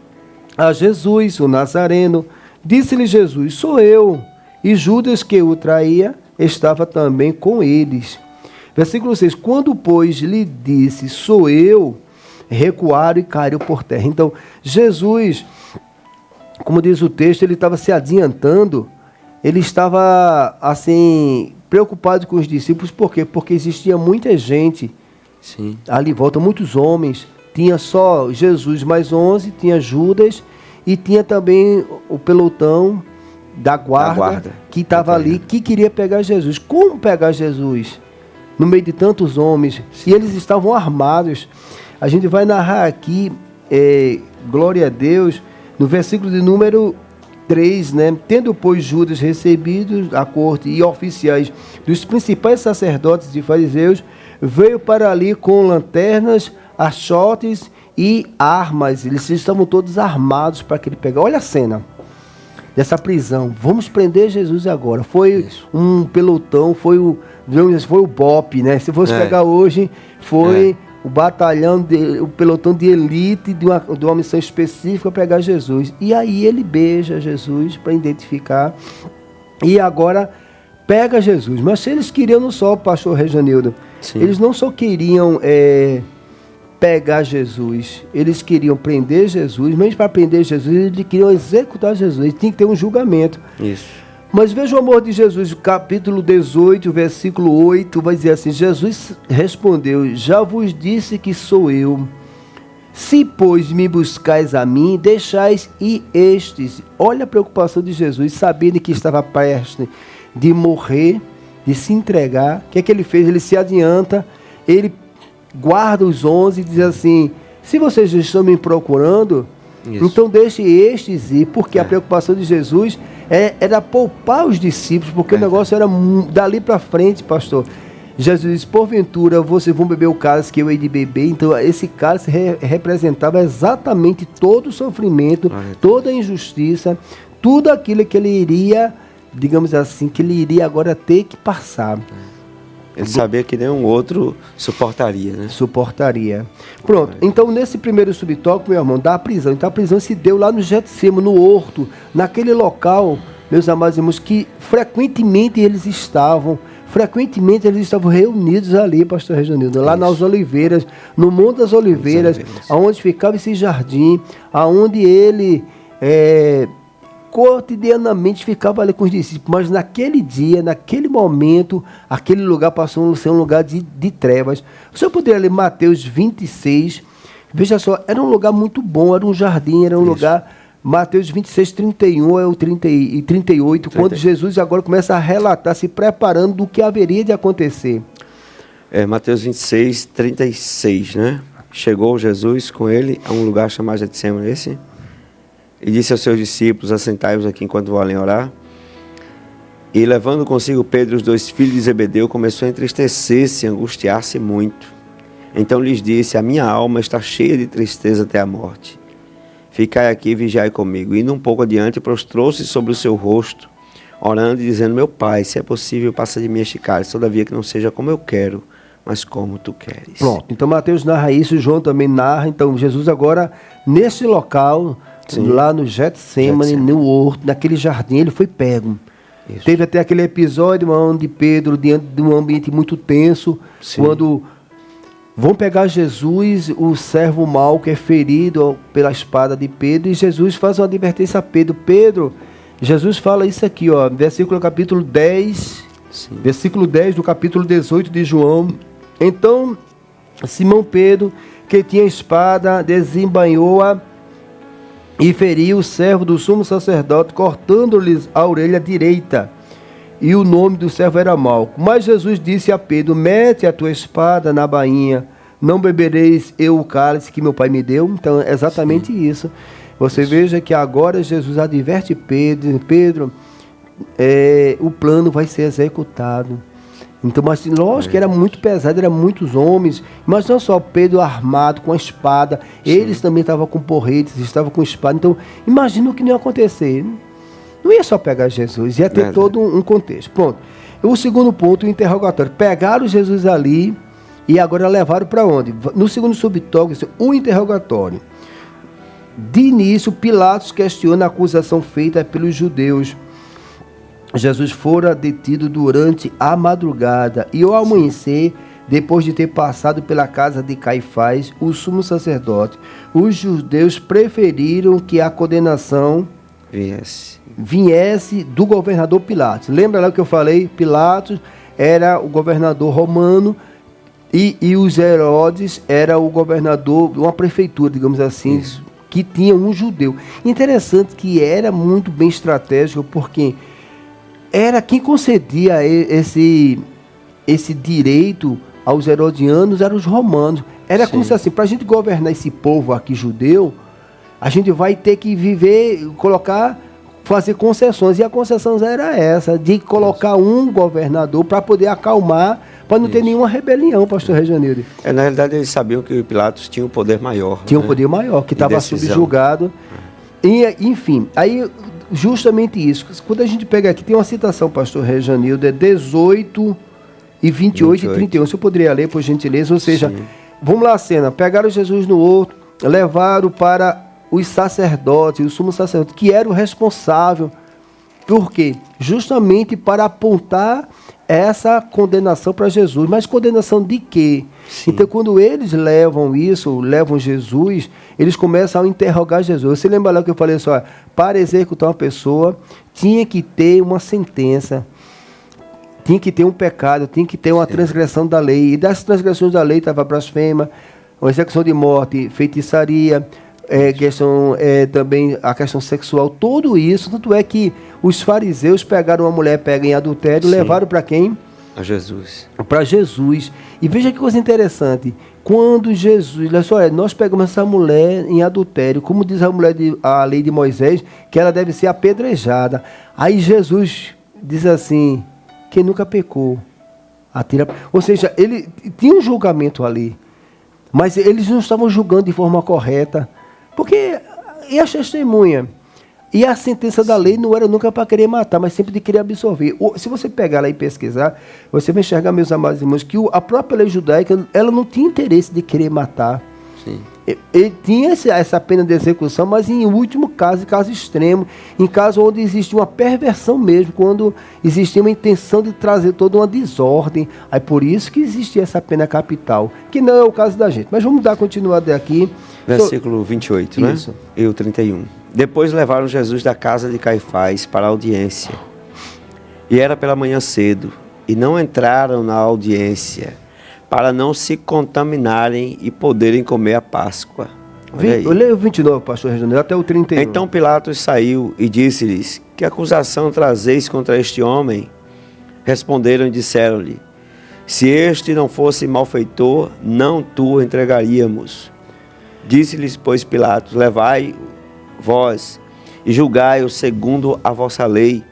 a Jesus, o Nazareno. Disse-lhe Jesus: sou eu. E Judas, que o traía, estava também com eles. Versículo 6, quando, pois, lhe disse: sou eu, recuaram e caíram por terra. Então, Jesus, como diz o texto, ele estava se adiantando. Ele estava, assim, preocupado com os discípulos. Por quê? Porque existia muita gente ali em volta, muitos homens. Tinha só Jesus mais 11, tinha Judas e tinha também o pelotão da guarda que estava ali, que queria pegar Jesus. Como pegar Jesus no meio de tantos homens? Se eles estavam armados. A gente vai narrar aqui, glória a Deus, no versículo de número 3, né? Tendo, pois, Judas recebido a corte e oficiais dos principais sacerdotes e fariseus, veio para ali com lanternas, achotes e armas. Eles estavam todos armados para que ele pegasse. Olha a cena dessa prisão. Vamos prender Jesus agora. Foi um pelotão, foi o BOPE, né? Se fosse pegar hoje, foi o batalhão, o pelotão de elite de uma missão específica para pegar Jesus. E aí ele beija Jesus para identificar. E agora pega Jesus. Mas eles queriam não só, pastor Rejanildo, eles não só queriam pegar Jesus, eles queriam prender Jesus, mas para prender Jesus, eles queriam executar Jesus, eles tinham que ter um julgamento. Isso. Mas veja o amor de Jesus, capítulo 18, versículo 8, vai dizer assim: Jesus respondeu: já vos disse que sou eu. Se, pois, me buscais a mim, deixais ir estes. Olha a preocupação de Jesus, sabendo que estava prestes de morrer, de se entregar. O que é que ele fez? Ele se adianta, ele guarda os 11 e diz assim: se vocês estão me procurando, então deixe estes ir, porque a preocupação de Jesus era poupar os discípulos, porque o negócio era dali para frente, pastor. Jesus disse: porventura vocês vão beber o cálice que eu hei de beber. Então esse cálice representava exatamente todo o sofrimento, toda a injustiça, tudo aquilo que ele iria, digamos assim, que ele iria agora ter que passar. Ele sabia que nenhum outro suportaria, né? Suportaria. Pronto, então nesse primeiro subtópico, meu irmão, da prisão. Então a prisão se deu lá no Getsemane, no horto, naquele local, meus amados irmãos, que frequentemente eles estavam reunidos ali, pastor Rejanildo, lá nas Oliveiras, no Monte das Oliveiras, aonde ficava esse jardim, aonde ele cotidianamente ficava ali com os discípulos, mas naquele dia, naquele momento, aquele lugar passou a ser um lugar de trevas. O senhor poderia ler Mateus 26, veja só, era um lugar muito bom, era um jardim, era um lugar, Mateus 26, 31 e 38, quando Jesus agora começa a relatar, se preparando do que haveria de acontecer. Mateus 26, 36, né? Chegou Jesus com ele a um lugar chamado Getsemane, e disse aos seus discípulos: assentai-vos aqui enquanto vou além orar. E levando consigo Pedro e os 2 filhos de Zebedeu, começou a entristecer-se, a angustiar-se muito. Então lhes disse: a minha alma está cheia de tristeza até a morte. Ficai aqui e vigiai comigo. Indo um pouco adiante, prostrou-se sobre o seu rosto, orando e dizendo: meu Pai, se é possível, passa de mim este cálice, todavia que não seja como eu quero, mas como tu queres. Pronto, então Mateus narra isso, João também narra. Então Jesus agora, nesse local, lá no Getsemane, no horto, naquele jardim, ele foi pego. Isso. Teve até aquele episódio onde Pedro, diante de um ambiente muito tenso, quando vão pegar Jesus, o servo mau que é ferido pela espada de Pedro, e Jesus faz uma advertência a Pedro. Pedro, Jesus fala isso aqui, ó, versículo capítulo 10, versículo 10 do capítulo 18 de João. Então, Simão Pedro, que tinha espada, desembainhou-a e feriu o servo do sumo sacerdote, cortando-lhes a orelha direita. E o nome do servo era Malco. Mas Jesus disse a Pedro: mete a tua espada na bainha, não bebereis eu o cálice que meu pai me deu. Então é exatamente isso. Você veja que agora Jesus adverte Pedro: Pedro, o plano vai ser executado. Então, mas lógico que era muito pesado, eram muitos homens, mas não só Pedro armado com a espada, eles também estavam com porretes, estavam com espada. Então, imagina o que não ia acontecer. Não ia só pegar Jesus, ia ter todo um contexto. Pronto. O segundo ponto, o interrogatório. Pegaram Jesus ali e agora levaram para onde? No segundo subtópico, o interrogatório. De início, Pilatos questiona a acusação feita pelos judeus. Jesus fora detido durante a madrugada e ao amanhecer, depois de ter passado pela casa de Caifás, o sumo sacerdote, os judeus preferiram que a condenação viesse do governador Pilatos. Lembra lá que eu falei? Pilatos era o governador romano e os Herodes era o governador, uma prefeitura, digamos assim, que tinha um judeu. Interessante que era muito bem estratégico, porque era quem concedia esse direito aos herodianos, eram os romanos. Era como se assim, para a gente governar esse povo aqui judeu, a gente vai ter que viver, fazer concessões. E a concessão era essa, de colocar um governador para poder acalmar, para não ter nenhuma rebelião, pastor Rejanildo. Na realidade, eles sabiam que Pilatos tinha um poder maior. Tinha um poder maior, que estava subjugado. E, enfim, aí justamente isso. Quando a gente pega aqui, tem uma citação, pastor Rejanildo, é 18 e 28 e 31. Se eu poderia ler, por gentileza. Ou seja, vamos lá a cena. Pegaram Jesus no horto, levaram para os sacerdotes, o sumo sacerdote, que era o responsável. Por quê? Justamente para apontar essa condenação para Jesus. Mas condenação de quê? Então, quando eles levam Jesus, eles começam a interrogar Jesus. Você lembra lá que eu falei só, para executar uma pessoa, tinha que ter uma sentença, tinha que ter um pecado, tinha que ter uma transgressão da lei. E das transgressões da lei estava a blasfêmia, a execução de morte, feitiçaria, também a questão sexual, tudo isso. Tanto é que os fariseus pegaram uma mulher pega em adultério, levaram para quem? A Jesus. Para Jesus. E veja que coisa interessante. Quando Jesus, olha só, nós pegamos essa mulher em adultério, como diz a lei de Moisés, que ela deve ser apedrejada. Aí Jesus diz assim: quem nunca pecou, atira. Ou seja, ele tinha um julgamento ali, mas eles não estavam julgando de forma correta. Porque e a testemunha? E a sentença da lei não era nunca para querer matar, mas sempre de querer absorver. Se você pegar lá e pesquisar, você vai enxergar, meus amados irmãos, que a própria lei judaica, ela não tinha interesse de querer matar. Ele tinha essa pena de execução, mas em último caso, em caso extremo, em caso onde existe uma perversão mesmo, quando existia uma intenção de trazer toda uma desordem. Aí por isso que existia essa pena capital, que não é o caso da gente. Mas vamos dar continuidade aqui. Versículo 28, né? Isso. E o 31. Depois levaram Jesus da casa de Caifás para a audiência. E era pela manhã cedo, e não entraram na audiência, para não se contaminarem e poderem comer a Páscoa. Eu leio o 29, pastor Reginaldo, até o 31. Então Pilatos saiu e disse-lhes: que acusação trazeis contra este homem? Responderam e disseram-lhe: se este não fosse malfeitor, não tu entregaríamos. Disse-lhes, pois, Pilatos: levai vós e julgai-o segundo a vossa lei.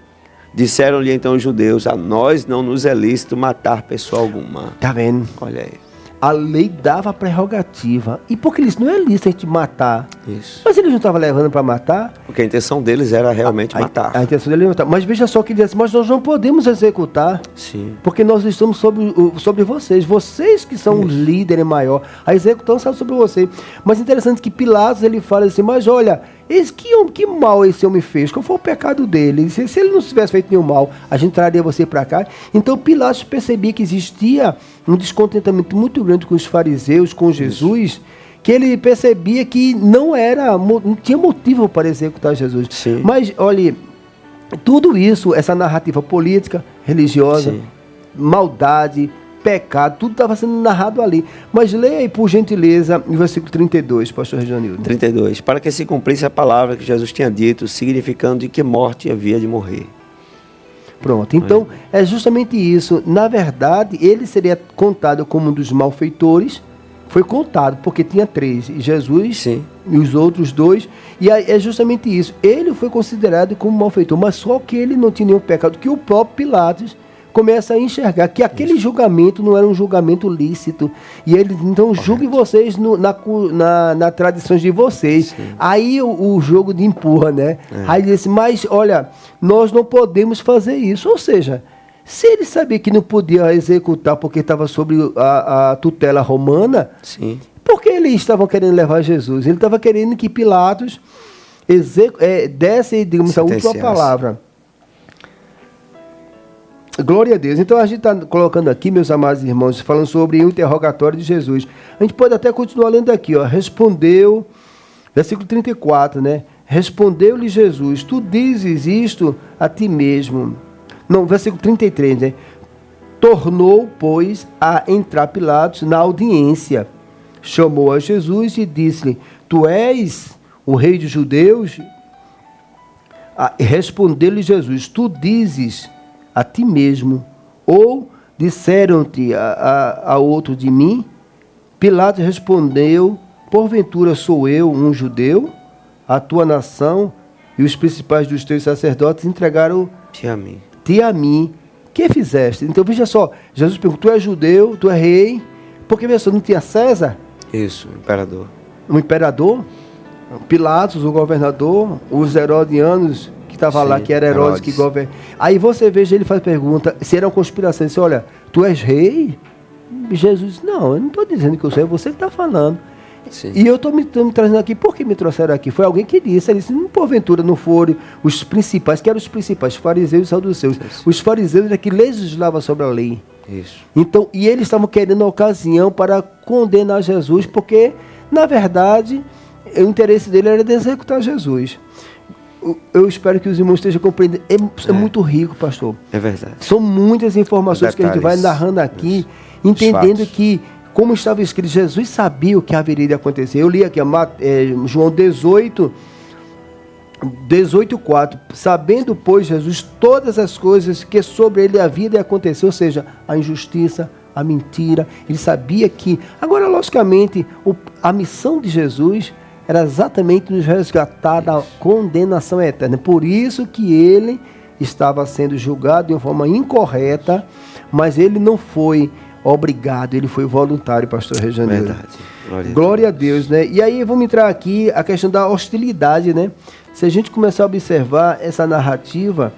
Disseram-lhe então os judeus: a nós não nos é lícito matar pessoa alguma. Tá vendo? Olha aí. A lei dava prerrogativa. E porque eles não é lícito a gente matar. Isso. Mas eles não estavam levando para matar? Porque a intenção deles era realmente matar. A intenção deles era matar. Mas veja só que ele diz assim: mas nós não podemos executar. Sim. Porque nós estamos sobre vocês. Vocês que são o líder maior. A execução está sobre você. Mas interessante que Pilatos, ele fala assim: mas olha, que mal esse homem fez? Qual foi o pecado dele? Se ele não tivesse feito nenhum mal, a gente traria você para cá. Então Pilatos percebia que existia um descontentamento muito grande com os fariseus, com Jesus, que ele percebia que não tinha motivo para executar Jesus. Sim. Mas, olha, tudo isso, essa narrativa política, religiosa, maldade, pecado, tudo estava sendo narrado ali. Mas leia aí, por gentileza, o versículo 32, pastor Reginildo. 32. Para que se cumprisse a palavra que Jesus tinha dito, significando de que morte havia de morrer. Pronto, então é justamente isso. Na verdade, ele seria contado como um dos malfeitores. Foi contado, porque tinha 3, e Jesus Sim. e os outros 2, e aí é justamente isso. Ele foi considerado como malfeitor, mas só que ele não tinha nenhum pecado, que o próprio Pilatos começa a enxergar que aquele julgamento não era um julgamento lícito. E ele, então, julgue vocês na tradição de vocês. Sim. Aí o jogo de empurra, né? Aí ele disse, mas olha, nós não podemos fazer isso. Ou seja, se ele sabia que não podia executar porque estava sob a tutela romana, Sim. por que eles estavam querendo levar Jesus? Ele estava querendo que Pilatos desse, digamos, a última palavra. Glória a Deus. Então a gente está colocando aqui, meus amados irmãos, falando sobre o interrogatório de Jesus. A gente pode até continuar lendo aqui, ó. Respondeu, versículo 34, né? Respondeu-lhe Jesus, tu dizes isto a ti mesmo. Não, versículo 33, né? Tornou, pois, a entrar Pilatos na audiência. Chamou a Jesus e disse-lhe, tu és o rei dos judeus? Respondeu-lhe Jesus, tu dizes a ti mesmo, ou disseram-te a outro de mim? Pilatos respondeu, porventura sou eu um judeu? A tua nação e os principais dos teus sacerdotes entregaram-te a mim. Que fizeste? Então veja só, Jesus perguntou, tu és judeu, tu és rei, porque veja só, não tinha César? Isso, imperador. Um imperador? Pilatos, o governador, os herodianos que estavam lá, que era Herodes que governa. Aí você veja, ele faz pergunta, se era uma conspiração, ele disse, olha, tu és rei? Jesus, não, eu não estou dizendo que eu sou, é você que está falando. Sim. E eu estou me trazendo aqui, por que me trouxeram aqui? Foi alguém que disse, ele disse, porventura não foram os principais, que eram os principais, fariseus e saduceus. Os fariseus é que legislavam sobre a lei. Isso. Então, e eles estavam querendo a ocasião para condenar Jesus, porque, na verdade, o interesse dele era de executar Jesus. Eu espero que os irmãos estejam compreendendo. É muito rico, pastor. É verdade. São muitas informações que a gente vai narrando aqui, entendendo que, como estava escrito, Jesus sabia o que haveria de acontecer. Eu li aqui, João 18:4. Sabendo, pois, Jesus todas as coisas que sobre ele havia de acontecer, ou seja, a injustiça, a mentira. Ele sabia que... Agora, logicamente, a missão de Jesus era exatamente nos resgatar da condenação eterna. Por isso que ele estava sendo julgado de uma forma incorreta, mas ele não foi obrigado, ele foi voluntário, pastor Reginildo. Verdade. Glória a Deus, né? E aí vamos entrar aqui a questão da hostilidade, né? Se a gente começar a observar essa narrativa,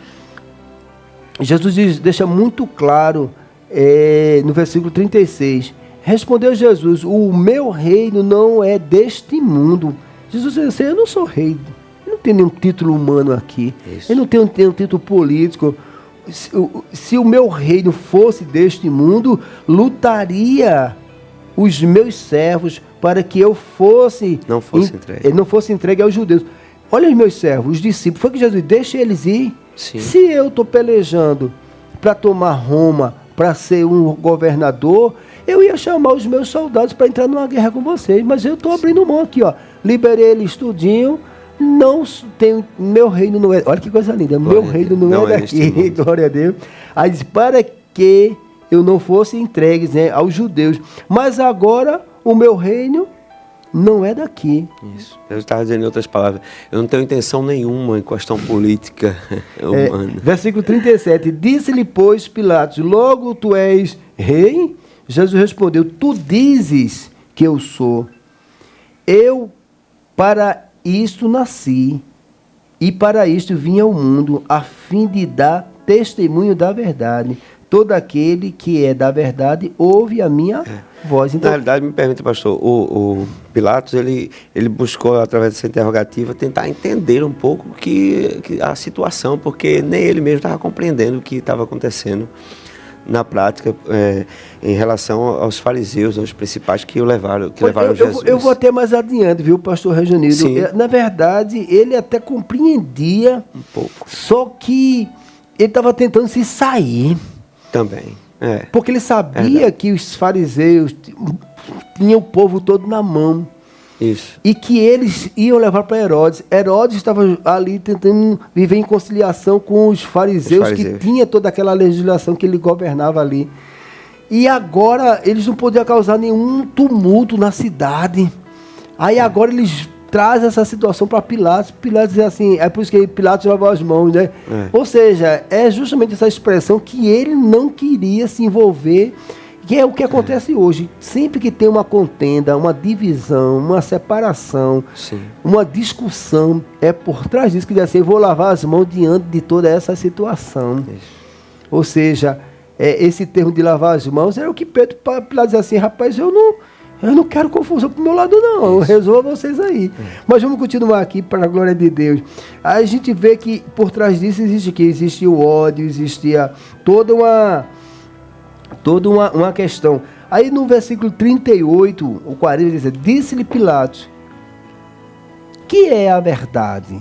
Jesus deixa muito claro no versículo 36, respondeu Jesus, o meu reino não é deste mundo. Jesus disse, eu não sou rei, eu não tenho nenhum título humano aqui, eu não tenho um título político. Se o meu reino fosse deste mundo, lutaria os meus servos para que eu não fosse entregue aos judeus. Olha os meus servos, os discípulos, foi que Jesus, deixa eles ir. Sim. Se eu estou pelejando para tomar Roma, para ser um governador, eu ia chamar os meus soldados para entrar numa guerra com vocês, mas eu estou abrindo mão aqui, ó. Liberei eles tudinho, não tem, meu reino não é, olha que coisa linda, meu reino não é daqui, glória a Deus. Aí diz, para que eu não fosse entregue, né, aos judeus, mas agora o meu reino não é daqui. Isso. Eu estava dizendo em outras palavras, eu não tenho intenção nenhuma em questão política humana. Versículo 37, disse-lhe, pois, Pilatos, logo tu és rei? Jesus respondeu, tu dizes que eu sou. Eu para isto nasci, e para isto vim ao mundo, a fim de dar testemunho da verdade. Todo aquele que é da verdade ouve a minha voz. Então, na realidade, me permita, pastor, o Pilatos, ele buscou, através dessa interrogativa, tentar entender um pouco que a situação, porque nem ele mesmo estava compreendendo o que estava acontecendo na prática em relação aos fariseus, aos principais que levaram Jesus. Eu vou até mais adiante, viu, pastor Reginildo? Na verdade, ele até compreendia um pouco, só que ele estava tentando se sair. Também. Porque ele sabia que os fariseus tinham o povo todo na mão. Isso. E que eles iam levar para Herodes. Herodes estava ali tentando viver em conciliação com os fariseus, que tinha toda aquela legislação que ele governava ali. E agora eles não podiam causar nenhum tumulto na cidade. Aí agora eles trazem essa situação para Pilatos. Pilatos diz assim, é por isso que Pilatos lavou as mãos, né? Ou seja, é justamente essa expressão que ele não queria se envolver, que é o que acontece hoje. Sempre que tem uma contenda, uma divisão, uma separação, uma discussão, é por trás disso que diz assim, eu vou lavar as mãos diante de toda essa situação. Ou seja, esse termo de lavar as mãos era o que Pedro Pilatos diz assim, rapaz, eu não quero confusão pro meu lado não, resolva vocês aí. Mas vamos continuar aqui para a glória de Deus. Aí a gente vê que por trás disso existia o ódio, existia toda uma questão. Aí no versículo 38, o 40 diz, disse-lhe Pilatos, que é a verdade?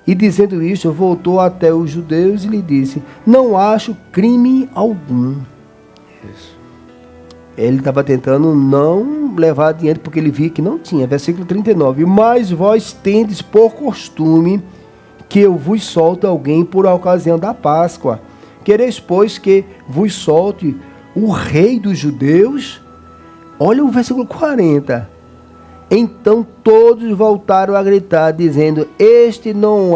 E dizendo isto, voltou até os judeus e lhe disse, não acho crime algum. Isso. Ele estava tentando não levar adiante, porque ele via que não tinha. Versículo 39, mas vós tendes por costume que eu vos solte alguém por ocasião da Páscoa. Quereis, pois, que vos solte o rei dos judeus? Olha o versículo 40. Então todos voltaram a gritar, dizendo, este não,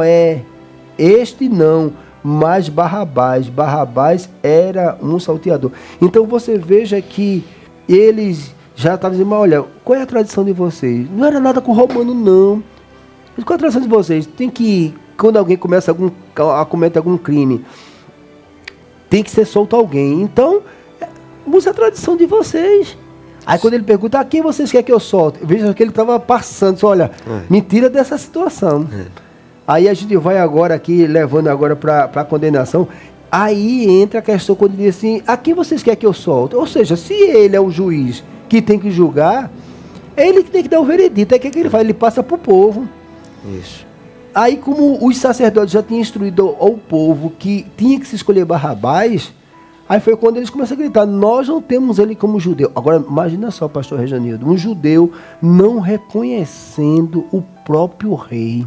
mas Barrabás. Barrabás era um salteador. Então você veja que eles já estavam dizendo, mas olha, qual é a tradição de vocês? Não era nada com romano, não. Mas qual é a tradição de vocês? Tem que, quando alguém começa a cometer algum crime, tem que ser solto alguém. Então, usa a tradição de vocês. Aí quando ele pergunta, a quem vocês querem que eu solte? Veja que ele estava passando, disse, olha, me tira dessa situação. Aí a gente vai agora aqui, levando agora para a condenação. Aí entra a questão quando ele diz assim, a quem vocês querem que eu solte? Ou seja, se ele é o juiz que tem que julgar, é ele que tem que dar o veredito. Aí o que ele faz? Ele passa para o povo. Isso. Aí como os sacerdotes já tinham instruído ao povo que tinha que se escolher Barrabás, aí foi quando eles começam a gritar, nós não temos ele como judeu. Agora, imagina só, pastor Rejanildo, um judeu não reconhecendo o próprio rei.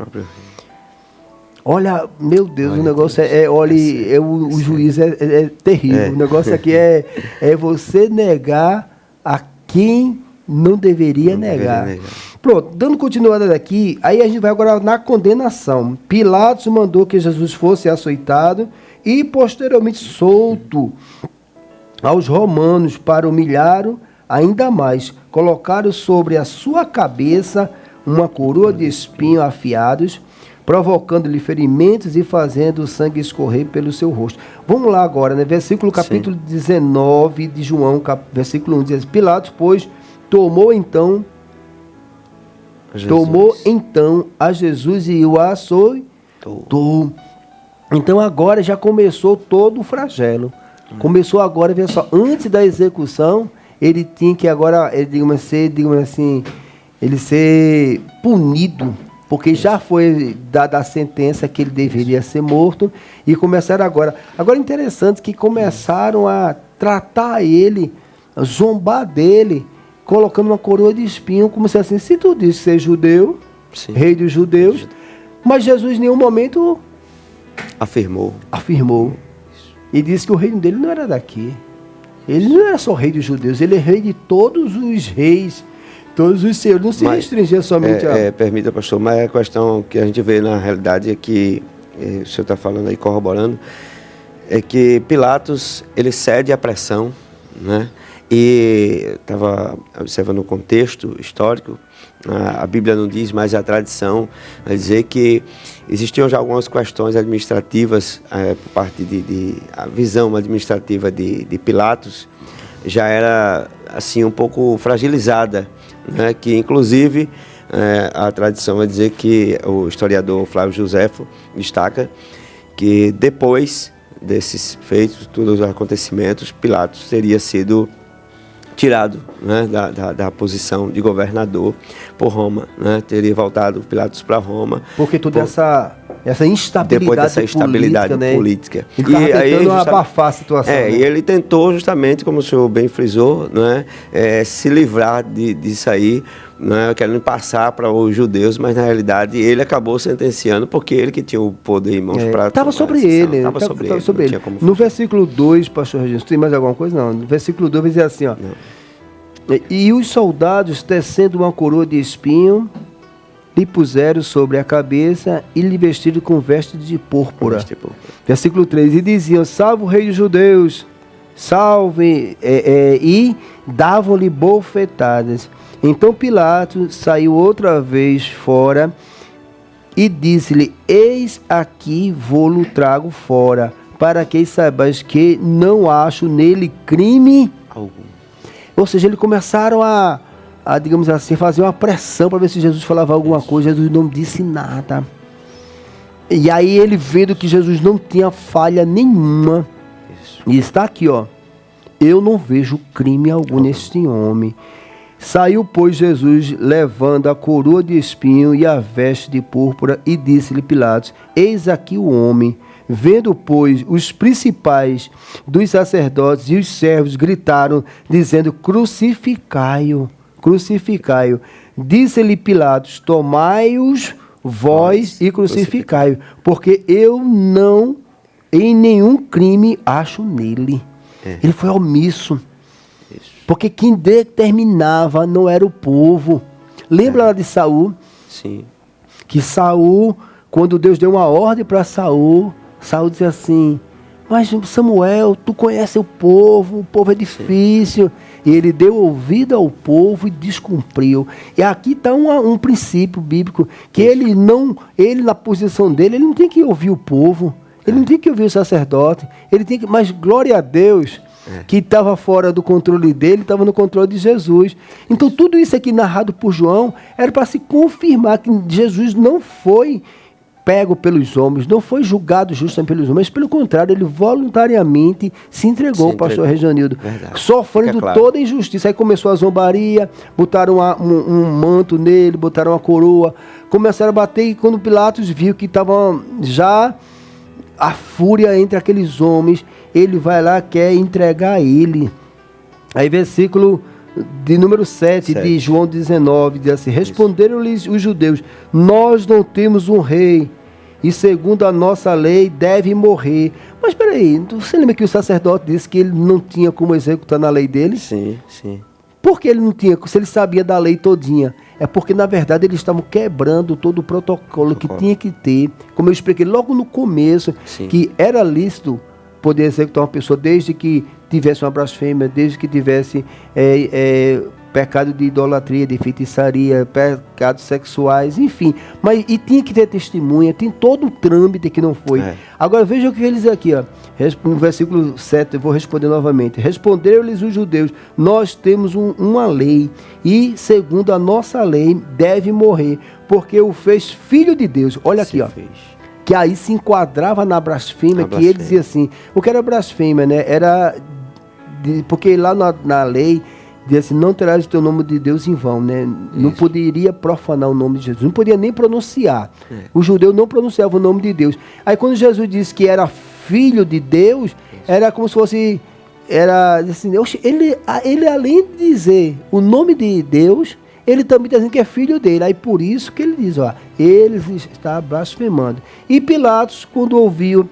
Olha, meu Deus, olha, o negócio o juiz é terrível. O negócio aqui é você negar a quem não deveria negar. Pronto, dando continuidade daqui, aí a gente vai agora na condenação. Pilatos mandou que Jesus fosse açoitado e posteriormente solto aos romanos para humilhá-lo ainda mais. Colocaram sobre a sua cabeça uma coroa de espinhos afiados, provocando-lhe ferimentos e fazendo o sangue escorrer pelo seu rosto. Vamos lá agora, né? Versículo capítulo 19 de João, versículo 1, diz, Pilatos, pois, tomou então a Jesus e o açoitou. Então agora já começou todo o flagelo. Começou agora, veja só, antes da execução, ele tinha que agora, ele ser punido, porque já foi dada a sentença que ele deveria ser morto, e começaram agora. Agora é interessante que começaram a tratar ele, a zombar dele, colocando uma coroa de espinho, como se assim, se tu disse ser judeu, rei dos judeus, mas Jesus em nenhum momento afirmou. E disse que o reino dele não era daqui. Ele não era só rei dos judeus, ele é rei de todos os reis, todos os senhores, não se restringia somente a... Permita, pastor, mas a questão que a gente vê na realidade é que, o senhor está falando aí, corroborando, é que Pilatos, ele cede à pressão, né? E estava observando o contexto histórico, a Bíblia não diz, mas a tradição vai dizer que existiam já algumas questões administrativas, por parte a visão administrativa de Pilatos já era assim um pouco fragilizada, né? Que inclusive a tradição vai dizer que o historiador Flávio Joséfo destaca que depois desses feitos, todos os acontecimentos, Pilatos teria sido tirado, né, da posição de governador por Roma, né? Teria voltado Pilatos para Roma. Porque toda essa essa instabilidade, depois dessa instabilidade política. Ele estava tentando abafar a situação. E ele tentou justamente, como o senhor bem frisou, se livrar disso aí, querendo passar para os judeus, mas na realidade ele acabou sentenciando, porque ele que tinha o poder em mãos para... Estava sobre ele. Estava sobre ele. No versículo 2, pastor Regis, tem mais alguma coisa? Não. No versículo 2 vai dizer assim, ó. E os soldados, tecendo uma coroa de espinho, lhe puseram sobre a cabeça e lhe vestiram com veste de púrpura. Versículo 3, e diziam, salve o rei dos judeus, salve, e davam-lhe bofetadas. Então Pilatos saiu outra vez fora e disse-lhe, eis aqui vou-lo trago fora, para que saibais que não acho nele crime algum. Ou seja, eles começaram a, digamos assim, fazer uma pressão para ver se Jesus falava alguma coisa. Jesus não disse nada. E aí ele, vendo que Jesus não tinha falha nenhuma, e está aqui, ó, eu não vejo crime algum neste homem. Saiu, pois, Jesus, levando a coroa de espinho e a veste de púrpura, e disse-lhe Pilatos, eis aqui o homem. Vendo, pois, os principais dos sacerdotes e os servos gritaram, dizendo, crucificai-o, crucificai-o. Disse-lhe Pilatos, tomai-os vós e crucificai-o, porque eu não em nenhum crime acho nele. Ele foi omisso. Porque quem determinava não era o povo. Lembra lá de Saul? Sim. Que Saul, quando Deus deu uma ordem para Saul, Saul dizia assim, mas Samuel, tu conhece o povo é difícil. E ele deu ouvido ao povo e descumpriu. E aqui está um princípio bíblico, que ele na posição dele, ele não tem que ouvir o povo, ele não tem que ouvir o sacerdote, mas glória a Deus, que estava fora do controle dele, estava no controle de Jesus. Então tudo isso aqui narrado por João era para se confirmar que Jesus não foi pego pelos homens, não foi julgado justamente pelos homens, mas pelo contrário, ele voluntariamente se entregou, pastor Rejanildo, sofrendo toda a injustiça. Aí começou a zombaria, botaram um manto nele, botaram uma coroa, começaram a bater, e quando Pilatos viu que estava já a fúria entre aqueles homens, ele vai lá, quer entregar ele. Aí versículo de número 7 de João 19, diz assim, responderam-lhes os judeus, nós não temos um rei, e segundo a nossa lei deve morrer. Mas espera aí, você lembra que o sacerdote disse que ele não tinha como executar na lei dele? Sim, sim. Por que ele não tinha, se ele sabia da lei todinha? É porque, na verdade, eles estavam quebrando todo o protocolo que tinha que ter. Como eu expliquei logo no começo, que era lícito poder executar uma pessoa desde que tivesse uma blasfêmia, desde que tivesse pecado de idolatria, de feitiçaria, pecados sexuais, enfim. E tinha que ter testemunha, tem todo um trâmite que não foi. Agora veja o que eles dizem aqui, ó. No versículo 7, eu vou responder novamente. Responderam-lhes os judeus, nós temos uma lei, e segundo a nossa lei deve morrer, porque o fez filho de Deus. Olha aqui, ó. Que aí se enquadrava na blasfêmia, ele dizia assim, o que era blasfêmia, né? Porque lá na lei diz assim, não terás o teu nome de Deus em vão, né? Não poderia profanar o nome de Jesus, não podia nem pronunciar. O judeu não pronunciava o nome de Deus. Aí quando Jesus disse que era filho de Deus, era como se fosse, assim, ele além de dizer o nome de Deus, ele também está dizendo que é filho dele. Aí por isso que ele diz, ó, ele está blasfemando. E Pilatos, quando ouviu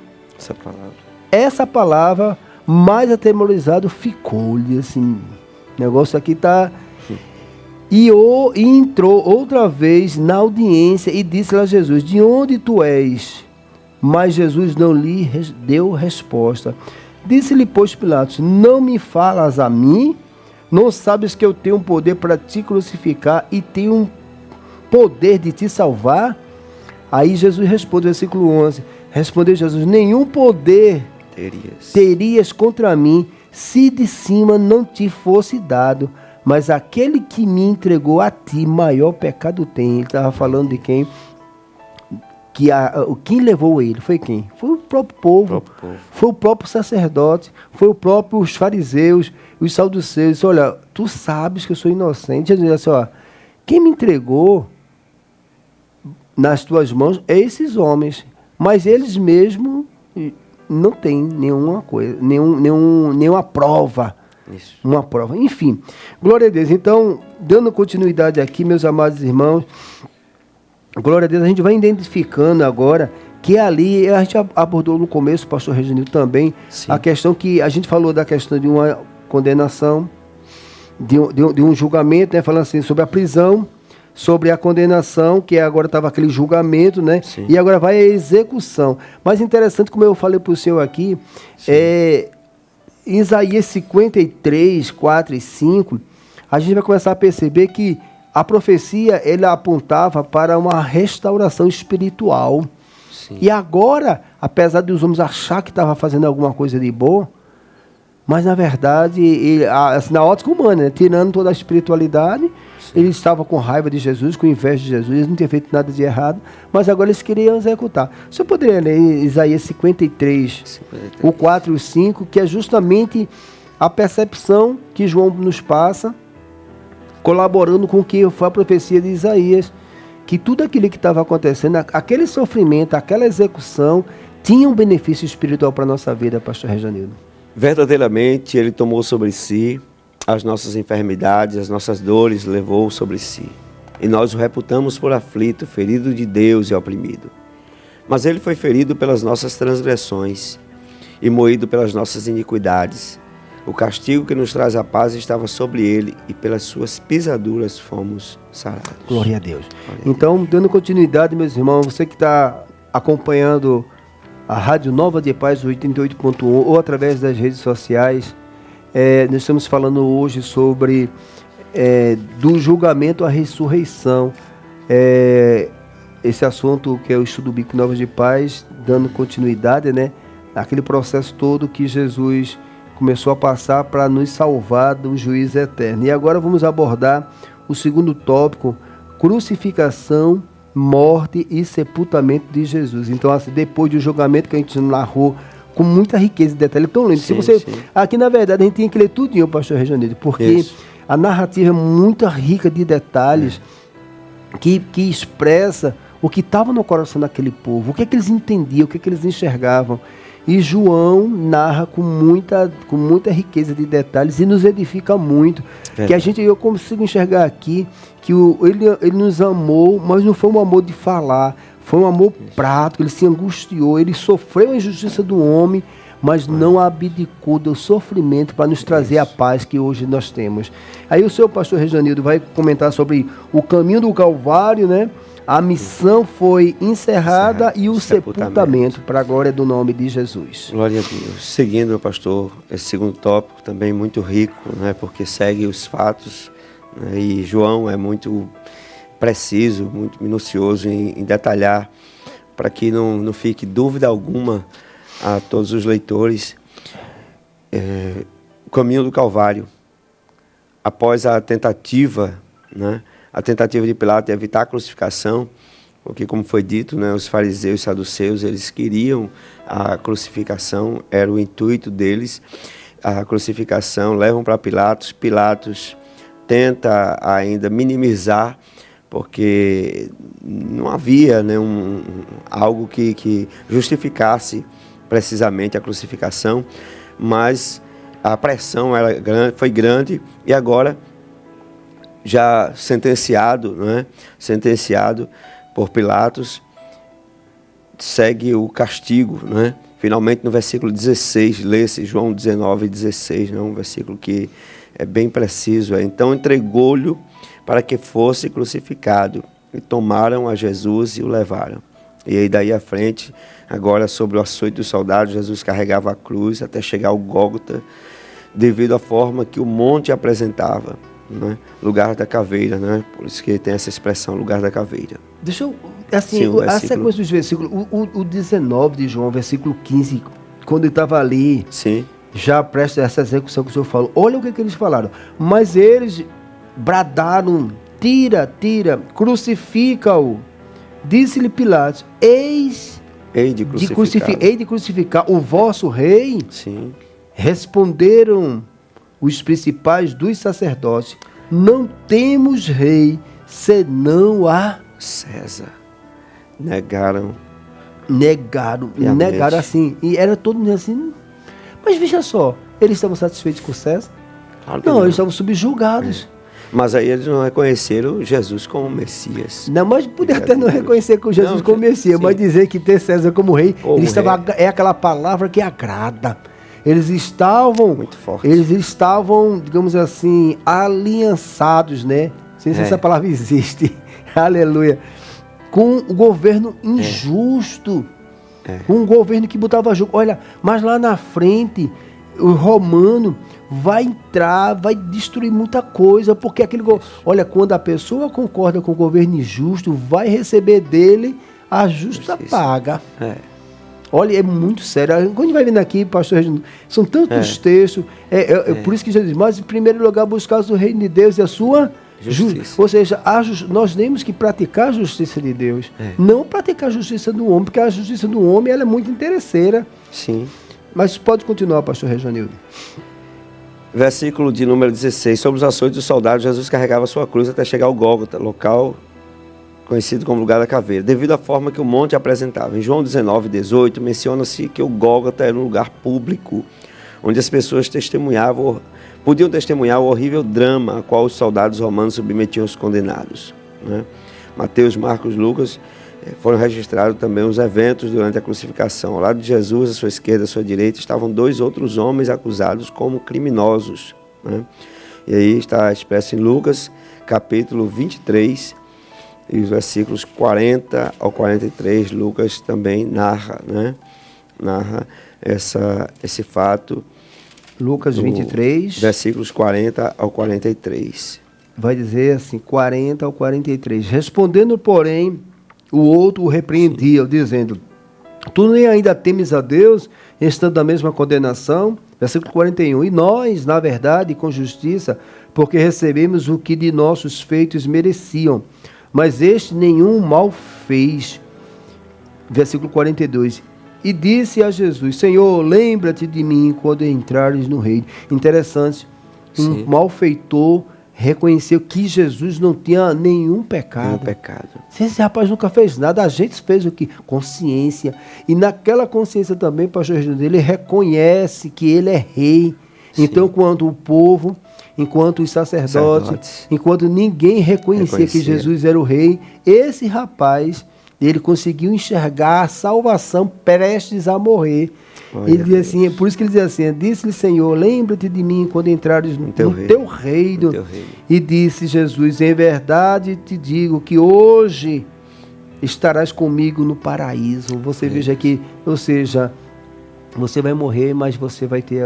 essa palavra, mais atemorizado ficou-lhe, assim, o negócio aqui está... E entrou outra vez na audiência e disse a Jesus, de onde tu és? Mas Jesus não lhe deu resposta. Disse-lhe, pois, Pilatos, não me falas a mim? Não sabes que eu tenho um poder para te crucificar e tenho um poder de te salvar? Aí Jesus responde, versículo 11, respondeu Jesus, nenhum poder terias contra mim, se de cima não te fosse dado, mas aquele que me entregou a ti, maior pecado tem. Ele estava falando de quem? Quem levou ele? Foi quem? Foi o próprio povo. Foi o próprio sacerdote, foi o próprio os fariseus, os saduceus. Olha, tu sabes que eu sou inocente. Jesus disse assim, ó, quem me entregou nas tuas mãos é esses homens. mas eles mesmos não têm nenhuma coisa, nenhuma prova. Isso. Uma prova. Enfim, glória a Deus. Então, dando continuidade aqui, meus amados irmãos, glória a Deus, a gente vai identificando agora que ali, a gente abordou no começo, o pastor Reginildo também, Sim. a questão que a gente falou da questão de uma condenação, de um julgamento, né, falando assim sobre a prisão, sobre a condenação, que agora estava aquele julgamento, né? Sim. E agora vai a execução. Mas interessante, como eu falei para o senhor aqui, em Isaías 53, 4 e 5, a gente vai começar a perceber que a profecia, ela apontava para uma restauração espiritual. Sim. E agora, apesar de os homens achar que estava fazendo alguma coisa de boa, mas na verdade, assim, na ótica humana, né, tirando toda a espiritualidade, eles estavam com raiva de Jesus, com inveja de Jesus, eles não tinham feito nada de errado, mas agora eles queriam executar. O senhor poderia ler Isaías 53, o 4 e o 5, que é justamente a percepção que João nos passa, colaborando com o que foi a profecia de Isaías, que tudo aquilo que estava acontecendo, aquele sofrimento, aquela execução, tinha um benefício espiritual para a nossa vida, pastor Reginildo. Verdadeiramente, ele tomou sobre si as nossas enfermidades, as nossas dores, levou sobre si. E nós o reputamos por aflito, ferido de Deus e oprimido. Mas ele foi ferido pelas nossas transgressões e moído pelas nossas iniquidades. O castigo que nos traz a paz estava sobre ele, e pelas suas pisaduras fomos sarados. Glória a Deus. Então, dando continuidade, meus irmãos, você que está acompanhando a Rádio Nova de Paz 88.1 ou através das redes sociais, nós estamos falando hoje sobre do julgamento à ressurreição. Esse assunto que é o estudo bíblico Nova de Paz, dando continuidade, né, naquele processo todo que Jesus começou a passar para nos salvar do juízo eterno. E agora vamos abordar o segundo tópico, crucificação, morte e sepultamento de Jesus. Então, assim, depois do julgamento que a gente narrou com muita riqueza de detalhes, tão lindo. Se você, aqui, na verdade, a gente tem que ler tudinho, pastor Reginildo, porque a narrativa é muito rica de detalhes que expressa o que estava no coração daquele povo, o que é que eles entendiam, o que é que eles enxergavam. E João narra com muita riqueza de detalhes e nos edifica muito. Que eu consigo enxergar aqui que ele nos amou, mas não foi um amor de falar, foi um amor prático. Ele se angustiou, ele sofreu a injustiça do homem, mas não abdicou do sofrimento para nos trazer a paz que hoje nós temos. Aí o seu pastor Reginildo vai comentar sobre o caminho do Calvário, né? A missão foi encerrada e o sepultamento, para a glória do nome de Jesus. Glória a Deus. Seguindo, meu pastor, esse segundo tópico também muito rico, né, porque segue os fatos, né, e João é muito preciso, muito minucioso em detalhar, para que não fique dúvida alguma a todos os leitores. O caminho do Calvário, após a tentativa, né, a tentativa de Pilatos de evitar a crucificação, porque, como foi dito, né, os fariseus e saduceus, eles queriam a crucificação, era o intuito deles, a crucificação, levam para Pilatos, Pilatos tenta ainda minimizar, porque não havia, né, algo que justificasse precisamente a crucificação, mas a pressão foi grande, e agora, já sentenciado, né? Sentenciado por Pilatos, segue o castigo, né? Finalmente no versículo 16, lê-se João 19:16, né? Um versículo que é bem preciso. Então entregou-lhe para que fosse crucificado, e tomaram a Jesus e o levaram. E aí daí à frente, agora sobre o açoite dos soldados, Jesus carregava a cruz até chegar ao Gólgota, devido à forma que o monte apresentava. Né? Lugar da caveira, né? Por isso que tem essa expressão, lugar da caveira. Deixa eu, assim, sim, a sequência dos versículos, o 19 de João, versículo 15, quando ele estava ali, sim, já presta essa execução que o senhor falou, olha o que eles falaram, mas eles bradaram, tira, crucifica-o. Disse-lhe Pilatos, hei de crucificar o vosso rei? Sim. Responderam os principais dos sacerdotes, não temos rei, senão a César. Negaram Negaram Piamente. assim. E era todo mundo assim. Mas veja só, eles estavam satisfeitos com César? Claro que Não, eles estavam subjugados. Mas aí eles não reconheceram Jesus como Messias. Não, mas podia até não reconhecer com Jesus Não, como Messias, sim. mas dizer que ter César como rei, Como eles estavam, rei. é aquela palavra que agrada. Eles estavam, Muito forte. eles estavam, digamos assim, aliançados, né? Não sei se essa palavra existe. Aleluia. Com o governo injusto. Com um governo que botava jogo. Olha, mas lá na frente, o romano vai entrar, vai destruir muita coisa, porque olha, quando a pessoa concorda com o governo injusto, vai receber dele a justa Justiça. paga. É. Olha, é muito sério. Quando a gente vai vendo aqui, pastor Reginaldo, são tantos textos. Por isso que Jesus diz, mas em primeiro lugar buscar o reino de Deus e a sua Justiça. Ou seja, nós temos que praticar a justiça de Deus. Não praticar a justiça do homem, porque a justiça do homem ela é muito interesseira. Sim. Mas pode continuar, pastor Reginaldo. Versículo de número 16. Sobre os açoites dos soldados, Jesus carregava sua cruz até chegar ao Gólgota, local conhecido como lugar da caveira, devido à forma que o monte apresentava. Em João 19, 18, menciona-se que o Gólgota era um lugar público, onde as pessoas podiam testemunhar o horrível drama a qual os soldados romanos submetiam os condenados. Né? Mateus, Marcos, Lucas foram registrados também os eventos durante a crucificação. Ao lado de Jesus, à sua esquerda, à sua direita, estavam 2 outros homens acusados como criminosos. Né? E aí está expresso em Lucas, capítulo 23, e os versículos 40 ao 43, Lucas também narra esse fato. Lucas 23, Versículos 40 ao 43. vai dizer assim, 40 ao 43. Respondendo, porém, o outro o repreendia, dizendo, tu nem ainda temes a Deus, estando na mesma condenação? Versículo 41. E nós, na verdade, com justiça, porque recebemos o que de nossos feitos mereciam, mas este nenhum mal fez. Versículo 42. E disse a Jesus, Senhor, lembra-te de mim quando entrares no reino. Interessante, um malfeitor reconheceu que Jesus não tinha nenhum pecado. Esse rapaz nunca fez nada, a gente fez o que? Consciência. E naquela consciência também, pastor Jesus, ele reconhece que ele é rei. Sim. Então, quando o povo, enquanto os sacerdotes, enquanto ninguém reconhecia que Jesus era o rei, esse rapaz, ele conseguiu enxergar a salvação prestes a morrer. Ele diz assim, por isso que ele diz assim, disse-lhe Senhor, lembra-te de mim quando entrares no teu reino. E disse Jesus, em verdade te digo que hoje estarás comigo no paraíso. Você veja aqui, ou seja, você vai morrer, mas você vai ter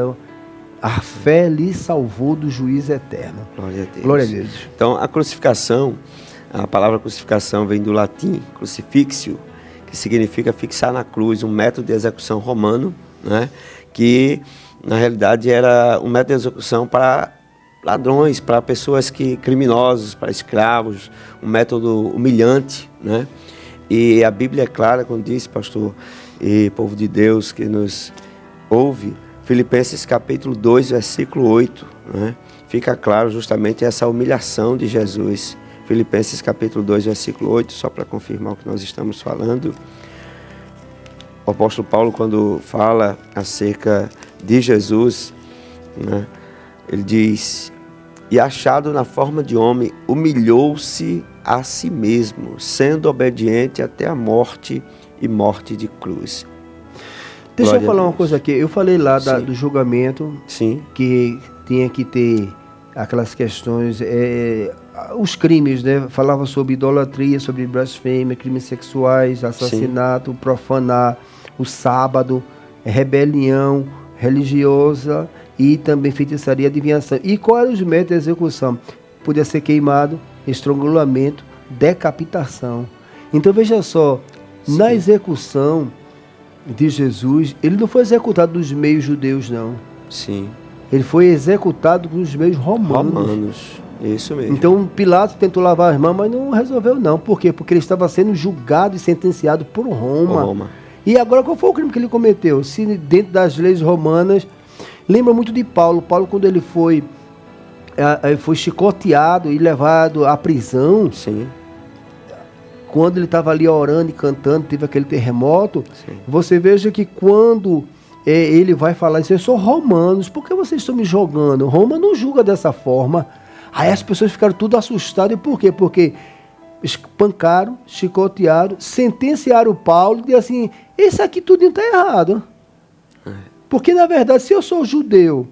a fé lhe salvou do juízo eterno. Glória a Deus. Glória a Deus. Então, a crucificação, a palavra crucificação vem do latim crucifixio, que significa fixar na cruz, um método de execução romano, né? Que na realidade era um método de execução para ladrões, para pessoas criminosos, para escravos, um método humilhante, né? E a Bíblia é clara quando diz, pastor e povo de Deus que nos ouve, Filipenses capítulo 2, versículo 8, né? Fica claro justamente essa humilhação de Jesus. Filipenses capítulo 2, versículo 8, só para confirmar o que nós estamos falando. O apóstolo Paulo, quando fala acerca de Jesus, né, ele diz, e achado na forma de homem, humilhou-se a si mesmo, sendo obediente até a morte e morte de cruz. Deixa eu falar uma coisa aqui. Eu falei lá do julgamento, que tinha que ter aquelas questões, os crimes, né? Falava sobre idolatria, sobre blasfêmia, crimes sexuais, assassinato, profanar o sábado, rebelião religiosa e também feitiçaria e adivinhação. E qual eram os métodos de execução? Podia ser queimado, estrangulamento, decapitação. Então veja só, na execução de Jesus, ele não foi executado dos meios judeus, não. Sim. Ele foi executado dos meios romanos. Isso mesmo. Então Pilatos tentou lavar as mãos, mas não resolveu não. Por quê? Porque ele estava sendo julgado e sentenciado por Roma. E agora qual foi o crime que ele cometeu? Se dentro das leis romanas, lembra muito de Paulo. Paulo, quando ele foi chicoteado e levado à prisão, quando ele estava ali orando e cantando, teve aquele terremoto. Sim. Você veja que quando ele vai falar isso, eu sou romanos, por que vocês estão me jogando? Roma não julga dessa forma. Aí as pessoas ficaram tudo assustadas. E por quê? Porque espancaram, chicotearam, sentenciaram Paulo e assim, esse aqui tudo está errado. Porque, na verdade, se eu sou judeu,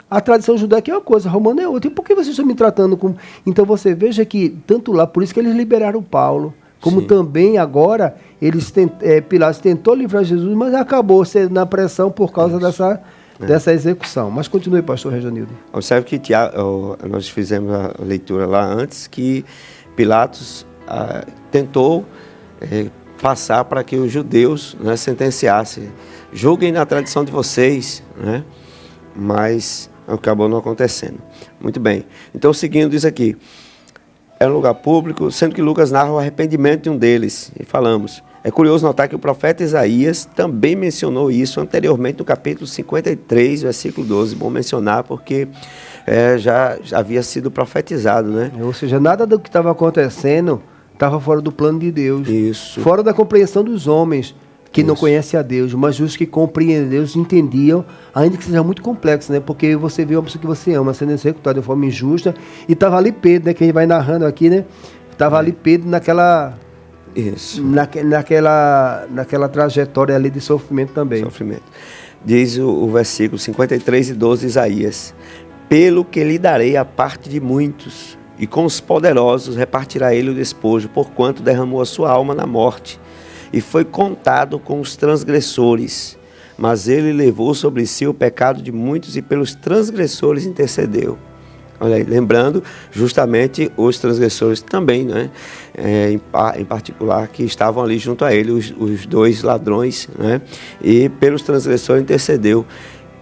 a tradição judaica é uma coisa, a romana é outra. E por que vocês estão me tratando como... Então você veja que, tanto lá, por isso que eles liberaram Paulo, como Sim. também agora, Pilatos tentou livrar Jesus, mas acabou sendo na pressão por causa dessa execução. Mas continue, pastor Rejanildo. Observe que nós fizemos a leitura lá antes, que Pilatos tentou passar para que os judeus, né, sentenciassem. Julguem na tradição de vocês, né? Mas acabou não acontecendo. Muito bem. Então, seguindo isso aqui, era um lugar público, sendo que Lucas narra o arrependimento de um deles. E falamos. É curioso notar que o profeta Isaías também mencionou isso anteriormente no capítulo 53, versículo 12. Bom mencionar porque já havia sido profetizado, né? Ou seja, nada do que estava acontecendo estava fora do plano de Deus. Isso. Fora da compreensão dos homens que não conhecem a Deus, mas os que compreendem Deus entendiam, ainda que seja muito complexo, né? Porque você vê uma pessoa que você ama sendo executada de forma injusta, e estava ali Pedro, né? Que a gente vai narrando aqui, né? Estava ali Pedro naquela... Isso. Naquela trajetória ali de sofrimento também. Sofrimento. Diz o versículo 53 e 12 de Isaías: pelo que lhe darei a parte de muitos, e com os poderosos repartirá ele o despojo, porquanto derramou a sua alma na morte, e foi contado com os transgressores. Mas ele levou sobre si o pecado de muitos, e pelos transgressores intercedeu. Olha aí, lembrando justamente os transgressores também, né? Em particular, que estavam ali junto a ele, os dois ladrões, né? E pelos transgressores intercedeu.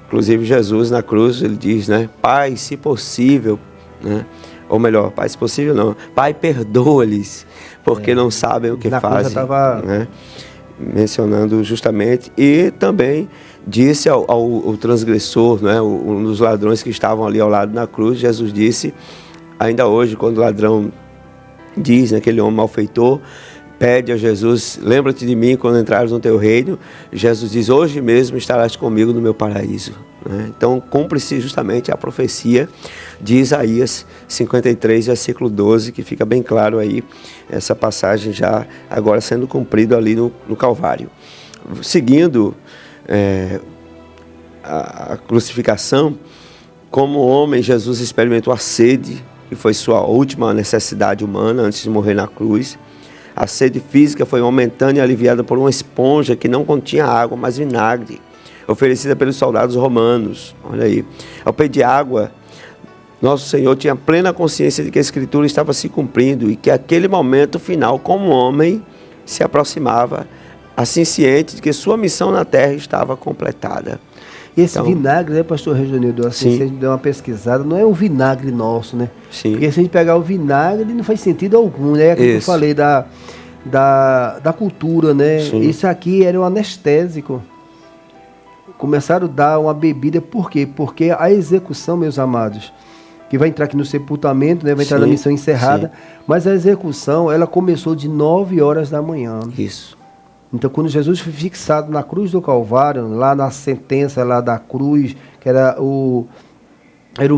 Inclusive Jesus na cruz, ele diz, né? Pai, se possível, né? Ou melhor, Pai, se possível não, Pai, perdoa-lhes, porque não sabem o que fazem. Né? Mencionando justamente, e também disse ao transgressor, né, um dos ladrões que estavam ali ao lado na cruz, Jesus disse, ainda hoje, quando o ladrão diz, né, aquele homem malfeitor, pede a Jesus, lembra-te de mim quando entrares no teu reino, Jesus diz, hoje mesmo estarás comigo no meu paraíso. Né? Então, cumpre-se justamente a profecia de Isaías 53, versículo 12, que fica bem claro aí, essa passagem já agora sendo cumprida ali no Calvário. Seguindo a crucificação, como homem, Jesus experimentou a sede, que foi sua última necessidade humana antes de morrer na cruz. A sede física foi momentânea e aliviada por uma esponja que não continha água, mas vinagre, oferecida pelos soldados romanos. Olha aí. Ao pedir água, nosso Senhor tinha plena consciência de que a Escritura estava se cumprindo e que aquele momento final, como homem, se aproximava, assim ciente de que sua missão na terra estava completada. E esse vinagre, né, pastor Rejonildo, assim, se a gente der uma pesquisada, não é um vinagre nosso, né? Sim. Porque se a gente pegar o vinagre, não faz sentido algum, né? É aquilo que eu falei da cultura, né? Sim. Isso aqui era um anestésico. Começaram a dar uma bebida, por quê? Porque a execução, meus amados, que vai entrar aqui no sepultamento, né? Vai entrar na missão encerrada, mas a execução, ela começou de 9 horas da manhã. Isso. Então, quando Jesus foi fixado na cruz do Calvário, lá na sentença lá da cruz, que era o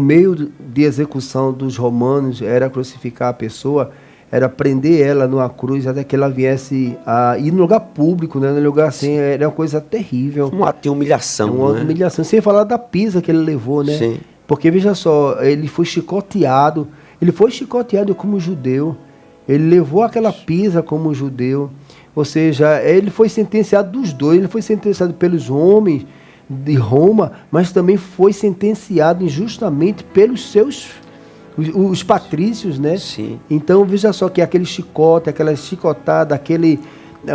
meio de execução dos romanos, era crucificar a pessoa, era prender ela numa cruz até que ela viesse a ir no lugar público, né? No lugar assim, era uma coisa terrível. Um ato de humilhação, uma humilhação, sem falar da pisa que ele levou, né? Sim. Porque, veja só, ele foi chicoteado como judeu, ele levou aquela pisa como judeu. Ou seja, ele foi sentenciado dos dois, ele foi sentenciado pelos homens de Roma, mas também foi sentenciado injustamente pelos os patrícios, né? Sim. Então, veja só que aquele chicote, aquela chicotada,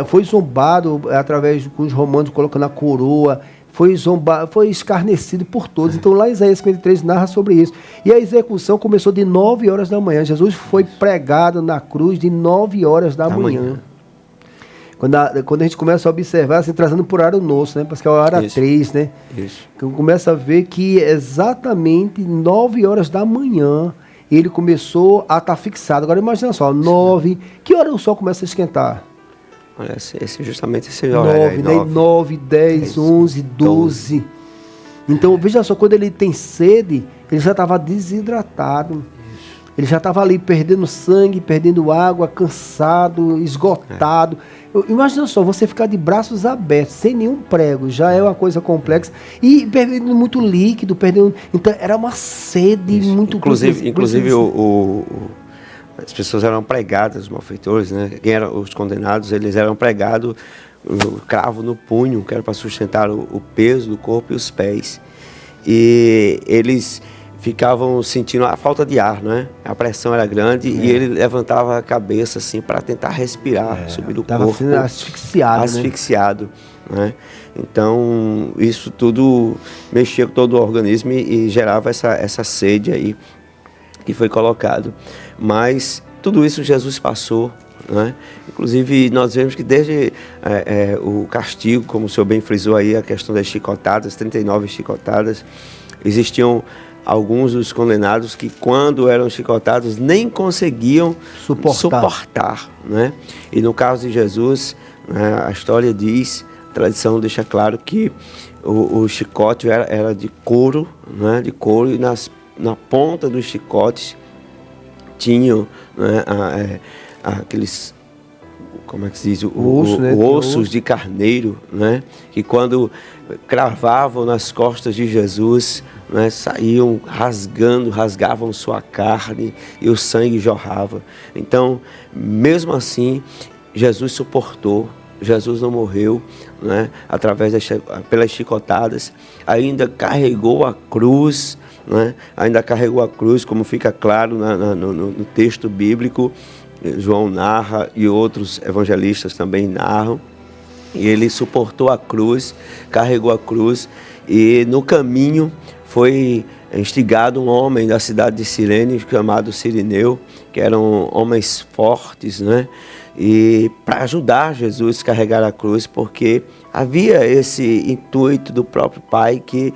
foi zombado através com os romanos colocando a coroa, foi zombado, foi escarnecido por todos. Então, lá em Isaías 53 narra sobre isso. E a execução começou de 9 horas da manhã. Jesus foi pregado na cruz de 9 horas da manhã. Quando a gente começa a observar, assim, trazendo por hora nosso, né? Porque é a hora 3, né? Isso. Então, começa a ver que exatamente 9 horas da manhã ele começou a estar fixado. Agora imagina só, 9, que hora o sol começa a esquentar? Olha, justamente esse horário 9, 10, 11, 12. Então, veja só, quando ele tem sede, ele já estava desidratado. Ele já estava ali perdendo sangue, perdendo água, cansado, esgotado. Imagina só, você ficar de braços abertos, sem nenhum prego, já é uma coisa complexa. E perdendo muito líquido, perdendo... Então, era uma sede muito... Inclusive as pessoas eram pregadas, os malfeitores, né? Quem eram os condenados, eles eram pregados o cravo no punho, que era para sustentar o peso do corpo e os pés. E eles ficavam sentindo a falta de ar, né? A pressão era grande e ele levantava a cabeça assim para tentar respirar, subir do corpo. Sendo asfixiado, né? Então, isso tudo mexia com todo o organismo e gerava essa sede aí que foi colocado. Mas tudo isso Jesus passou, né? Inclusive, nós vemos que desde o castigo, como o senhor bem frisou aí, a questão das chicotadas, 39 chicotadas, existiam alguns dos condenados que, quando eram chicotados, nem conseguiam suportar, né? E no caso de Jesus, né, a história diz, a tradição deixa claro que o chicote era de couro, né, de couro, e na ponta dos chicotes tinham, né, aqueles, como é que se diz, ossos de carneiro, né, que quando cravavam nas costas de Jesus, né, saíam rasgavam sua carne e o sangue jorrava. Então, mesmo assim, Jesus suportou, Jesus não morreu, né, pelas chicotadas, ainda carregou a cruz, né, como fica claro no texto bíblico. João narra e outros evangelistas também narram. E ele suportou a cruz, carregou a cruz, e no caminho foi instigado um homem da cidade de Cirene, chamado Cirineu, que eram homens fortes, né? E para ajudar Jesus a carregar a cruz, porque havia esse intuito do próprio Pai que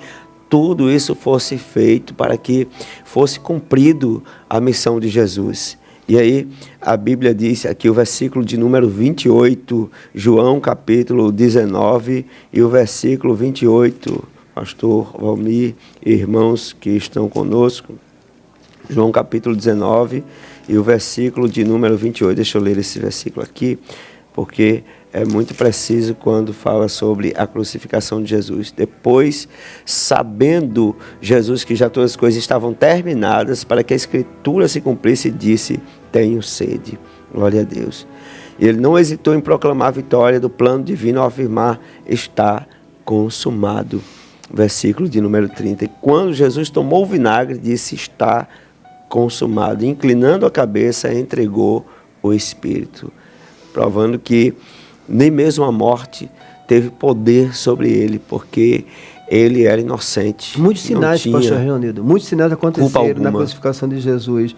tudo isso fosse feito para que fosse cumprido a missão de Jesus. E aí a Bíblia diz aqui o versículo de número 28, João capítulo 19 e o versículo 28, pastor Valmir e irmãos que estão conosco, João capítulo 19 e o versículo de número 28, deixa eu ler esse versículo aqui, porque é muito preciso quando fala sobre a crucificação de Jesus. Depois, sabendo Jesus que já todas as coisas estavam terminadas, para que a Escritura se cumprisse, disse: tenho sede. Glória a Deus. E ele não hesitou em proclamar a vitória do plano divino ao afirmar: está consumado. Versículo de número 30. E quando Jesus tomou o vinagre, disse: está consumado. E, inclinando a cabeça, entregou o Espírito. Provando que nem mesmo a morte teve poder sobre ele, porque ele era inocente. Muitos sinais, pastor Reunido, muitos sinais aconteceram na crucificação de Jesus.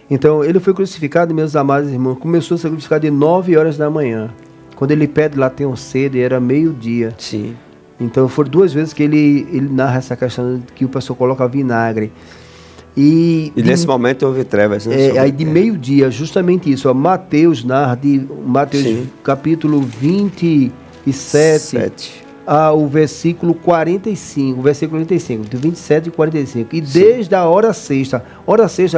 Então, ele foi crucificado, meus amados irmãos, começou a ser crucificado de 9 horas da manhã. Quando ele pede lá, tenham sede, era meio-dia. Sim. Então, foram 2 vezes que ele narra essa questão que o pastor coloca vinagre. E nesse momento houve trevas, né? Aí de meio-dia, justamente isso. Mateus narra, Mateus capítulo 27, ao versículo 45, de 27 e 45. E desde a hora sexta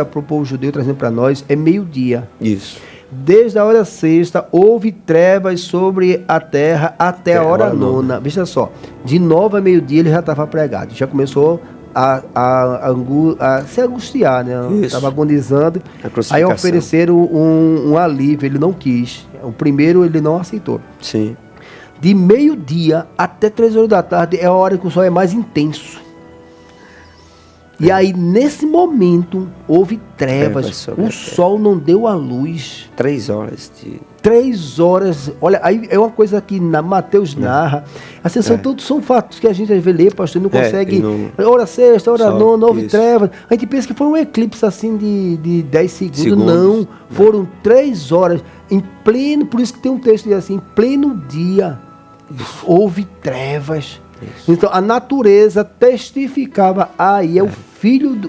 para o povo judeu, trazendo para nós, é meio-dia. Isso. Desde a hora sexta, houve trevas sobre a terra até a hora nona. Veja só, de 9 a meio-dia ele já estava pregado, já começou a se angustiar, né? Estava agonizando. Aí ofereceram um alívio, ele não quis. O primeiro ele não aceitou. Sim. De meio-dia até 3 horas da tarde é a hora que o sol é mais intenso. E aí, nesse momento, houve trevas. O sol não deu a luz. 3 horas. 3 horas. Olha, aí é uma coisa que Mateus narra. Assim, são fatos que a gente às vezes lê, pastor, não consegue. Hora sexta, hora nona, houve trevas. A gente pensa que foi um eclipse assim de 10 segundos. Não. Foram 3 horas. Em pleno, por isso que tem um texto que diz assim: em pleno dia, houve trevas. Isso. Então a natureza testificava, aí é o filho,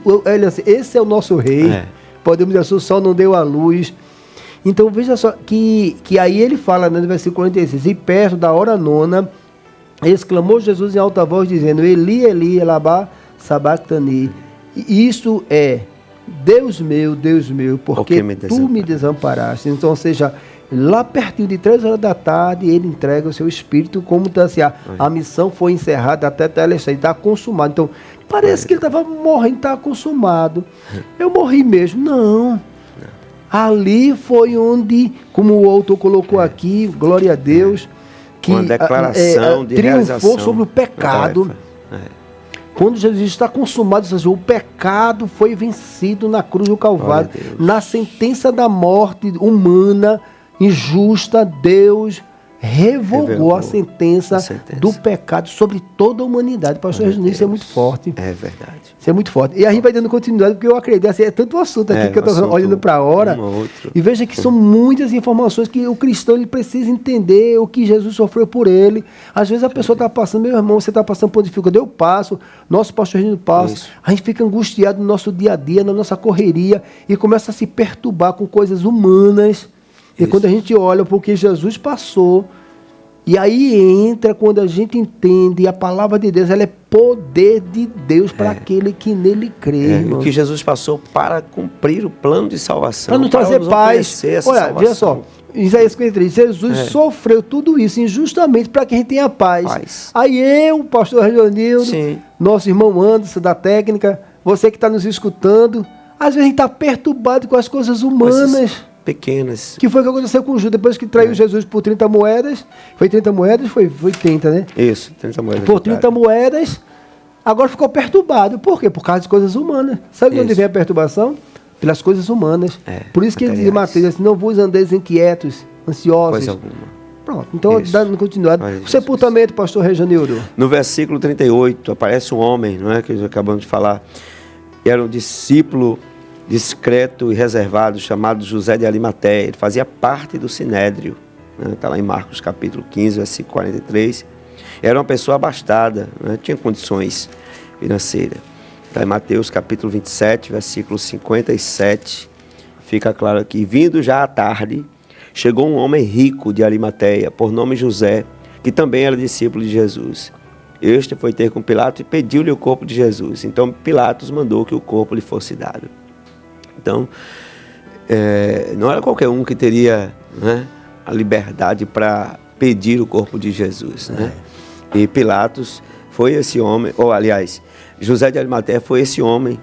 esse é o nosso rei, podemos dizer assim, o sol não deu a luz. Então veja só que aí ele fala, né, no versículo 46, e perto da hora nona, exclamou Jesus em alta voz, dizendo, Eli, Eli, elabá sabactani. Isso é, Deus meu, porque tu me desamparaste. Então, ou seja, lá pertinho de 3 horas da tarde, ele entrega o seu espírito, como está assim, a missão foi encerrada até Telestai, está consumado. Então, parece que ele estava morrendo, estava consumado. Eu morri mesmo. Não. Ali foi onde, como o autor colocou aqui, glória a Deus, que uma declaração de triunfou sobre o pecado. Quando Jesus está consumado, o pecado foi vencido na cruz do Calvário, na sentença da morte humana, injusta, Deus revogou a sentença do pecado sobre toda a humanidade. Pastor Reginaldo, isso é muito forte. É verdade. Isso é muito forte. E a gente vai dando continuidade, porque eu acredito, assim, é tanto assunto aqui que eu estou olhando para a hora. E veja que são muitas informações que o cristão ele precisa entender o que Jesus sofreu por ele. Às vezes a pessoa está passando, meu irmão, você está passando por dificuldade, eu passo, nosso pastor Reginaldo passa. Isso. A gente fica angustiado no nosso dia a dia, na nossa correria, e começa a se perturbar com coisas humanas. E quando a gente olha porque Jesus passou, e aí entra quando a gente entende a palavra de Deus, ela é poder de Deus para aquele que nele crê. O que Jesus passou para cumprir o plano de salvação. Para nos trazer paz. Olha, veja só, Isaías 53, Jesus sofreu tudo isso injustamente para que a gente tenha paz. Aí eu, pastor Reginaldo, nosso irmão Anderson da técnica, você que está nos escutando, às vezes a gente está perturbado com as coisas humanas. Pequenas. Que foi o que aconteceu com Judas, depois que traiu Jesus por 30 moedas. Foi 30 moedas? Foi 30, né? Isso, 30 moedas. Por 30 moedas, agora ficou perturbado. Por quê? Por causa de coisas humanas. Sabe de onde vem a perturbação? Pelas coisas humanas. Por isso que ele diz em Mateus assim, não vos andeis inquietos, ansiosos. Coisa alguma. Pronto, então dando continuidade. O sepultamento, pastor Reginaldo. No versículo 38, aparece um homem, não é? Que nós acabamos de falar. Era um discípulo discreto e reservado, chamado José de Arimateia. Ele fazia parte do Sinédrio, né? Está lá em Marcos capítulo 15, versículo 43. Era uma pessoa abastada, né? Tinha condições financeiras. Está em Mateus capítulo 27, versículo 57. Fica claro aqui, vindo já à tarde, chegou um homem rico de Arimateia, por nome José, que também era discípulo de Jesus. Este foi ter com Pilatos e pediu-lhe o corpo de Jesus. Então Pilatos mandou que o corpo lhe fosse dado. Então, não era qualquer um que teria, né, a liberdade para pedir o corpo de Jesus, né? E Pilatos foi esse homem, ou aliás, José de Arimateia foi esse homem,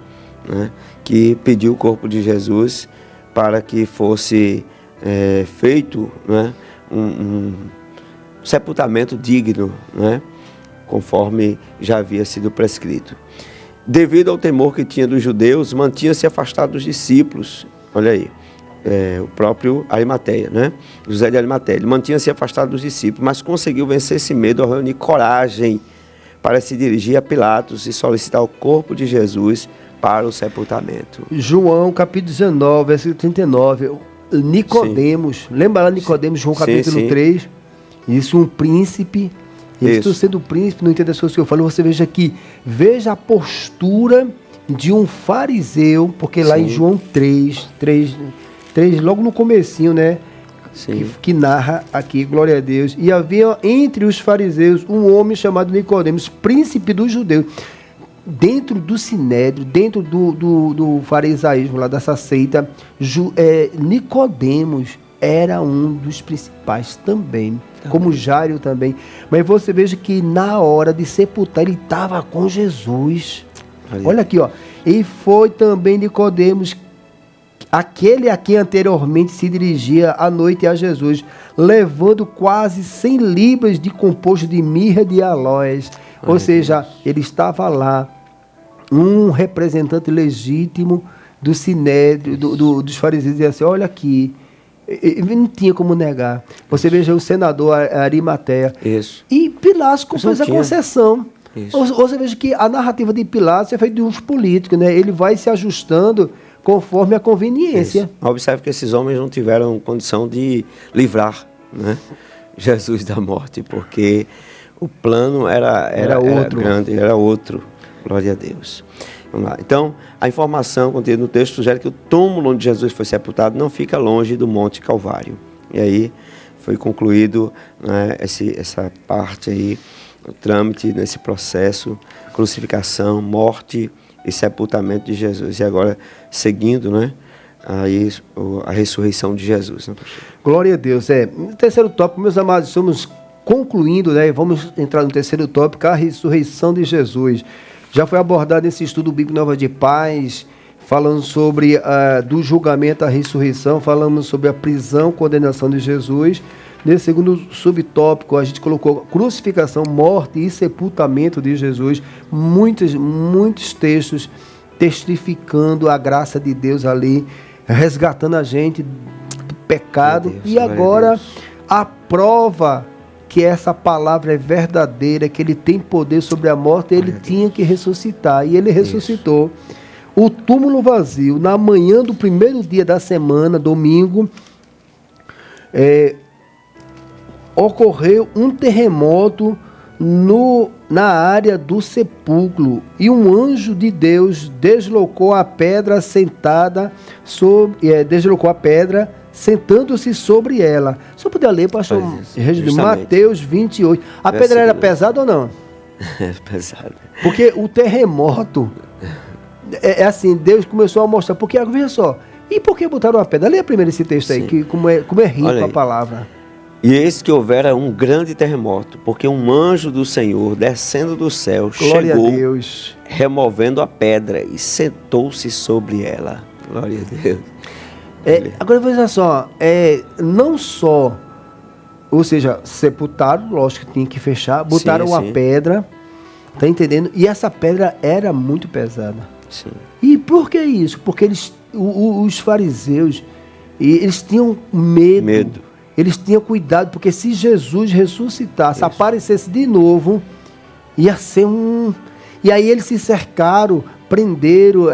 né, que pediu o corpo de Jesus para que fosse feito, né, um sepultamento digno, né, conforme já havia sido prescrito. Devido ao temor que tinha dos judeus, mantinha-se afastado dos discípulos. Olha aí, o próprio Arimateia, né? José de Arimateia. Ele mantinha-se afastado dos discípulos, mas conseguiu vencer esse medo ao reunir coragem para se dirigir a Pilatos e solicitar o corpo de Jesus para o sepultamento. João, capítulo 19, versículo 39. Nicodemos, lembra lá Nicodemos, João capítulo 3? Isso, um príncipe. Estou sendo príncipe, não entende as coisas que eu falo. Você veja a postura de um fariseu, porque lá em João 3, logo no comecinho, né? Que narra aqui, glória a Deus. E havia entre os fariseus um homem chamado Nicodemos, príncipe dos judeus. Dentro do sinédrio, dentro do farisaísmo, lá dessa seita, Nicodemos era um dos principais também, como Jairo também. Mas você veja que na hora de sepultar, ele estava com Jesus. Olha aqui, ó. E foi também Nicodemos, aquele a quem anteriormente se dirigia à noite a Jesus, levando quase 100 libras de composto de mirra de aloés. Ou seja, ele estava lá, um representante legítimo do sinédrio, dos fariseus, dizia assim, olha aqui, ele não tinha como negar. Você veja o senador Arimateia. Isso. E Pilatos fez a concessão. Você veja que a narrativa de Pilatos é feita de uns políticos, né? Ele vai se ajustando conforme a conveniência. Isso. Observe que esses homens não tiveram condição de livrar, né, Jesus da morte, porque o plano era outro. Era grande, era outro. Glória a Deus. Vamos lá. Então, a informação contida no texto sugere que o túmulo onde Jesus foi sepultado não fica longe do Monte Calvário. E aí foi concluído, né, essa parte aí, o trâmite nesse processo, crucificação, morte e sepultamento de Jesus. E agora, seguindo, né, aí, a ressurreição de Jesus. Né, glória a Deus. No terceiro tópico, meus amados, estamos concluindo, né? Vamos entrar no terceiro tópico, a ressurreição de Jesus. Já foi abordado nesse estudo bíblico Nova de Paz, falando sobre do julgamento à ressurreição, falamos sobre a prisão, condenação de Jesus. Nesse segundo subtópico, a gente colocou crucificação, morte e sepultamento de Jesus. Muitos textos testificando a graça de Deus ali, resgatando a gente do pecado. Deus, e agora a prova que essa palavra é verdadeira, que ele tem poder sobre a morte, ele tinha que ressuscitar. E ele ressuscitou. O túmulo vazio, na manhã do primeiro dia da semana, domingo, ocorreu um terremoto na área do sepulcro, e um anjo de Deus deslocou a pedra sentando-se sobre ela. Só podia ler, pastor Regis, Mateus 28. A pedra era pesada ou não? É pesada. Porque o terremoto, assim, Deus começou a mostrar, porque, veja só, e por que botaram a pedra? Lê primeiro esse texto aí, que como é rico a palavra. E eis que houvera um grande terremoto, porque um anjo do Senhor, descendo do céu, glória chegou, a Deus, removendo a pedra e sentou-se sobre ela. Glória a Deus. Agora veja só, não só, ou seja, sepultaram, lógico que tinha que fechar, botaram uma pedra, tá entendendo? E essa pedra era muito pesada. Sim. E por que isso? Porque os fariseus, eles tinham medo. Eles tinham cuidado, porque se Jesus ressuscitasse, aparecesse de novo, ia ser E aí eles se cercaram, prenderam,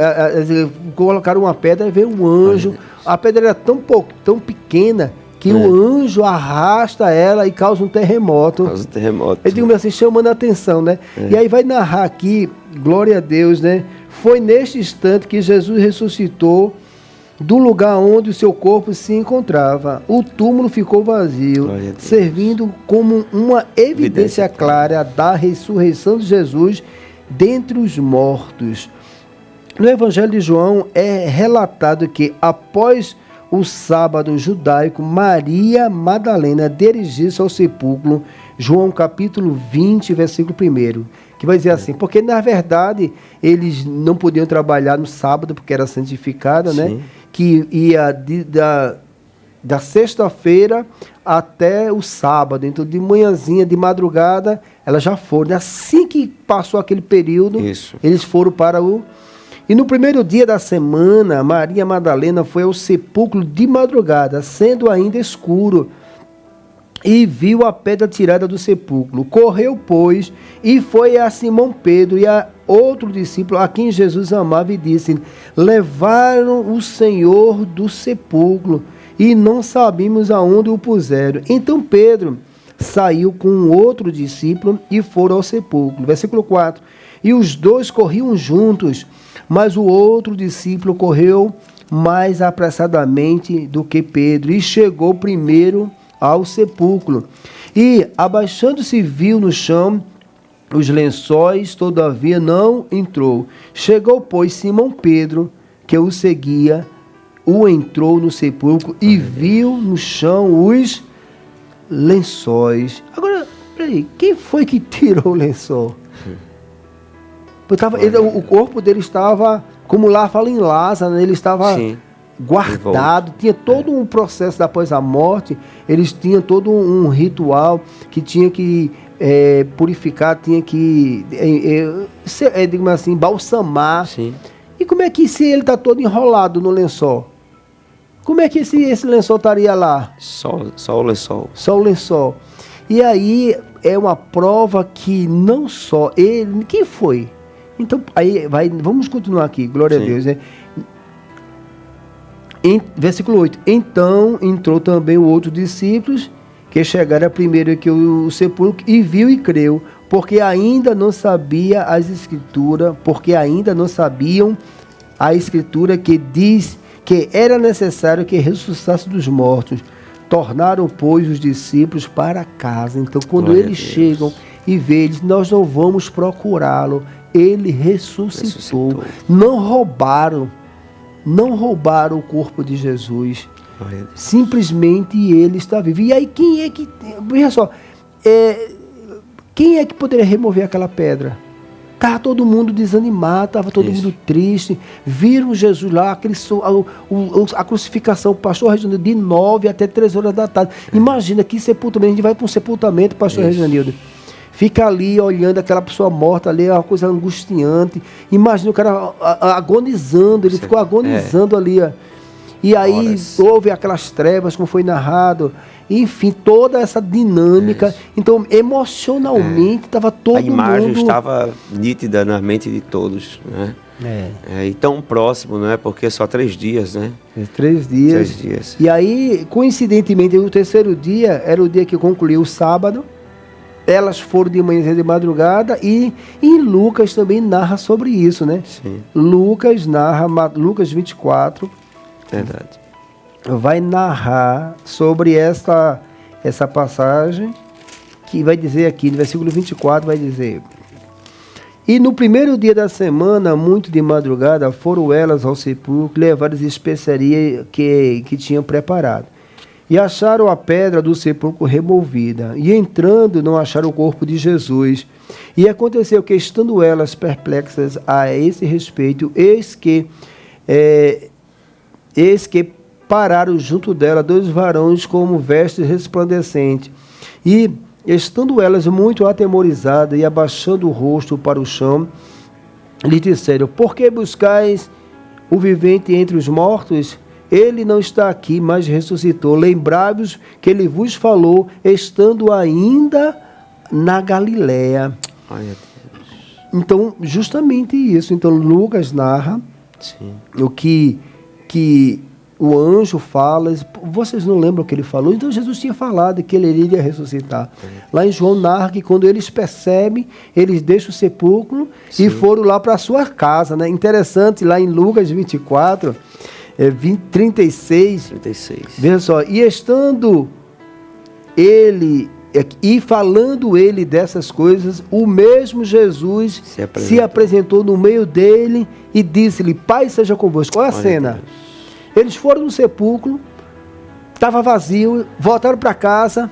colocaram uma pedra e veio um anjo. A pedra era tão pequena que o anjo arrasta ela e causa um terremoto. Eu digo assim, chamando a atenção, né? E aí vai narrar aqui, glória a Deus, né? Foi neste instante que Jesus ressuscitou do lugar onde o seu corpo se encontrava. O túmulo ficou vazio, servindo como uma evidência clara da ressurreição de Jesus dentre os mortos. No Evangelho de João é relatado que, após o sábado judaico, Maria Madalena dirigiu-se ao sepulcro, João capítulo 20, versículo 1, que vai dizer assim, porque na verdade eles não podiam trabalhar no sábado, porque era santificada, né? Que ia da sexta-feira até o sábado, então de manhãzinha, de madrugada, elas já foram. Assim que passou aquele período, eles foram para E no primeiro dia da semana, Maria Madalena foi ao sepulcro de madrugada, sendo ainda escuro, e viu a pedra tirada do sepulcro. Correu, pois, e foi a Simão Pedro e a outro discípulo a quem Jesus amava, e disse: levaram o Senhor do sepulcro, e não sabemos aonde o puseram. Então Pedro saiu com outro discípulo e foram ao sepulcro. Versículo 4. E os dois corriam juntos, mas o outro discípulo correu mais apressadamente do que Pedro, e chegou primeiro ao sepulcro. E, abaixando-se, viu no chão os lençóis, todavia não entrou. Chegou, pois, Simão Pedro, que o seguia, entrou no sepulcro e viu no chão os lençóis. Agora, peraí, quem foi que tirou o lençol? O corpo dele estava, como lá fala em Lázaro, ele estava guardado, tinha todo um processo após a morte, eles tinham todo um ritual que tinha que purificar, tinha que, digamos assim, balsamar. Sim. E como é que, se ele está todo enrolado no lençol, como é que esse lençol estaria lá? Só o lençol. Só o lençol. E aí é uma prova que não só ele, quem foi? Então, aí vamos continuar aqui, glória a Deus, né? Versículo 8. Então entrou também o outro discípulo, que chegara primeiro que o sepulcro, e viu e creu. porque ainda não sabia as escrituras, porque ainda não sabiam a escritura que diz que era necessário que ressuscitasse dos mortos. Tornaram, pois, os discípulos para casa. Então, quando Glória eles a Deus. chegam e veem, eles, nós não vamos procurá-lo. Ele ressuscitou. Não roubaram o corpo de Jesus. Glória a Deus. Simplesmente ele está vivo. E aí, quem é que... Veja só, quem é que poderia remover aquela pedra? Estava todo mundo desanimado, estava todo mundo triste. Viram Jesus lá, a crucificação, o pastor Reginaldo, de 9 até 3 horas da tarde. Imagina que sepultamento, a gente vai para um sepultamento, pastor Reginaldo. Fica ali olhando aquela pessoa morta ali, é uma coisa angustiante. Imagina o cara agonizando, ele ficou agonizando ali. E aí houve aquelas trevas, como foi narrado. Enfim, toda essa dinâmica. Então, emocionalmente, estava todo mundo... A imagem estava nítida na mente de todos, né? E tão próximo, né? Porque só 3 dias, né? 3 dias. 3 dias. E aí, coincidentemente, o terceiro dia era o dia que concluiu o sábado. Elas foram de manhã e de madrugada. E Lucas também narra sobre isso, né? Sim. Lucas narra, Lucas 24. Verdade. Vai narrar sobre essa passagem, que vai dizer aqui, no versículo 24, vai dizer: E no primeiro dia da semana, muito de madrugada, foram elas ao sepulcro levar as especiarias que tinham preparado. E acharam a pedra do sepulcro removida. E entrando, não acharam o corpo de Jesus. E aconteceu que, estando elas perplexas a esse respeito, eis que pararam junto dela 2 varões com vestes resplandecentes. E, estando elas muito atemorizadas e abaixando o rosto para o chão, lhe disseram: Por que buscais o vivente entre os mortos? Ele não está aqui, mas ressuscitou. Lembrai-vos que ele vos falou, estando ainda na Galiléia. Então, justamente isso. Então, Lucas narra o que o anjo fala. Vocês não lembram o que ele falou? Então Jesus tinha falado que ele iria ressuscitar. Lá em João narra que quando eles percebem, eles deixam o sepulcro e foram lá para a sua casa, né? Interessante, lá em Lucas 24, 36. Veja só, e estando ele... E falando ele dessas coisas, o mesmo Jesus se apresentou no meio dele e disse-lhe: Pai seja convosco. Olha a cena. Eles foram no sepulcro, estava vazio, voltaram para casa.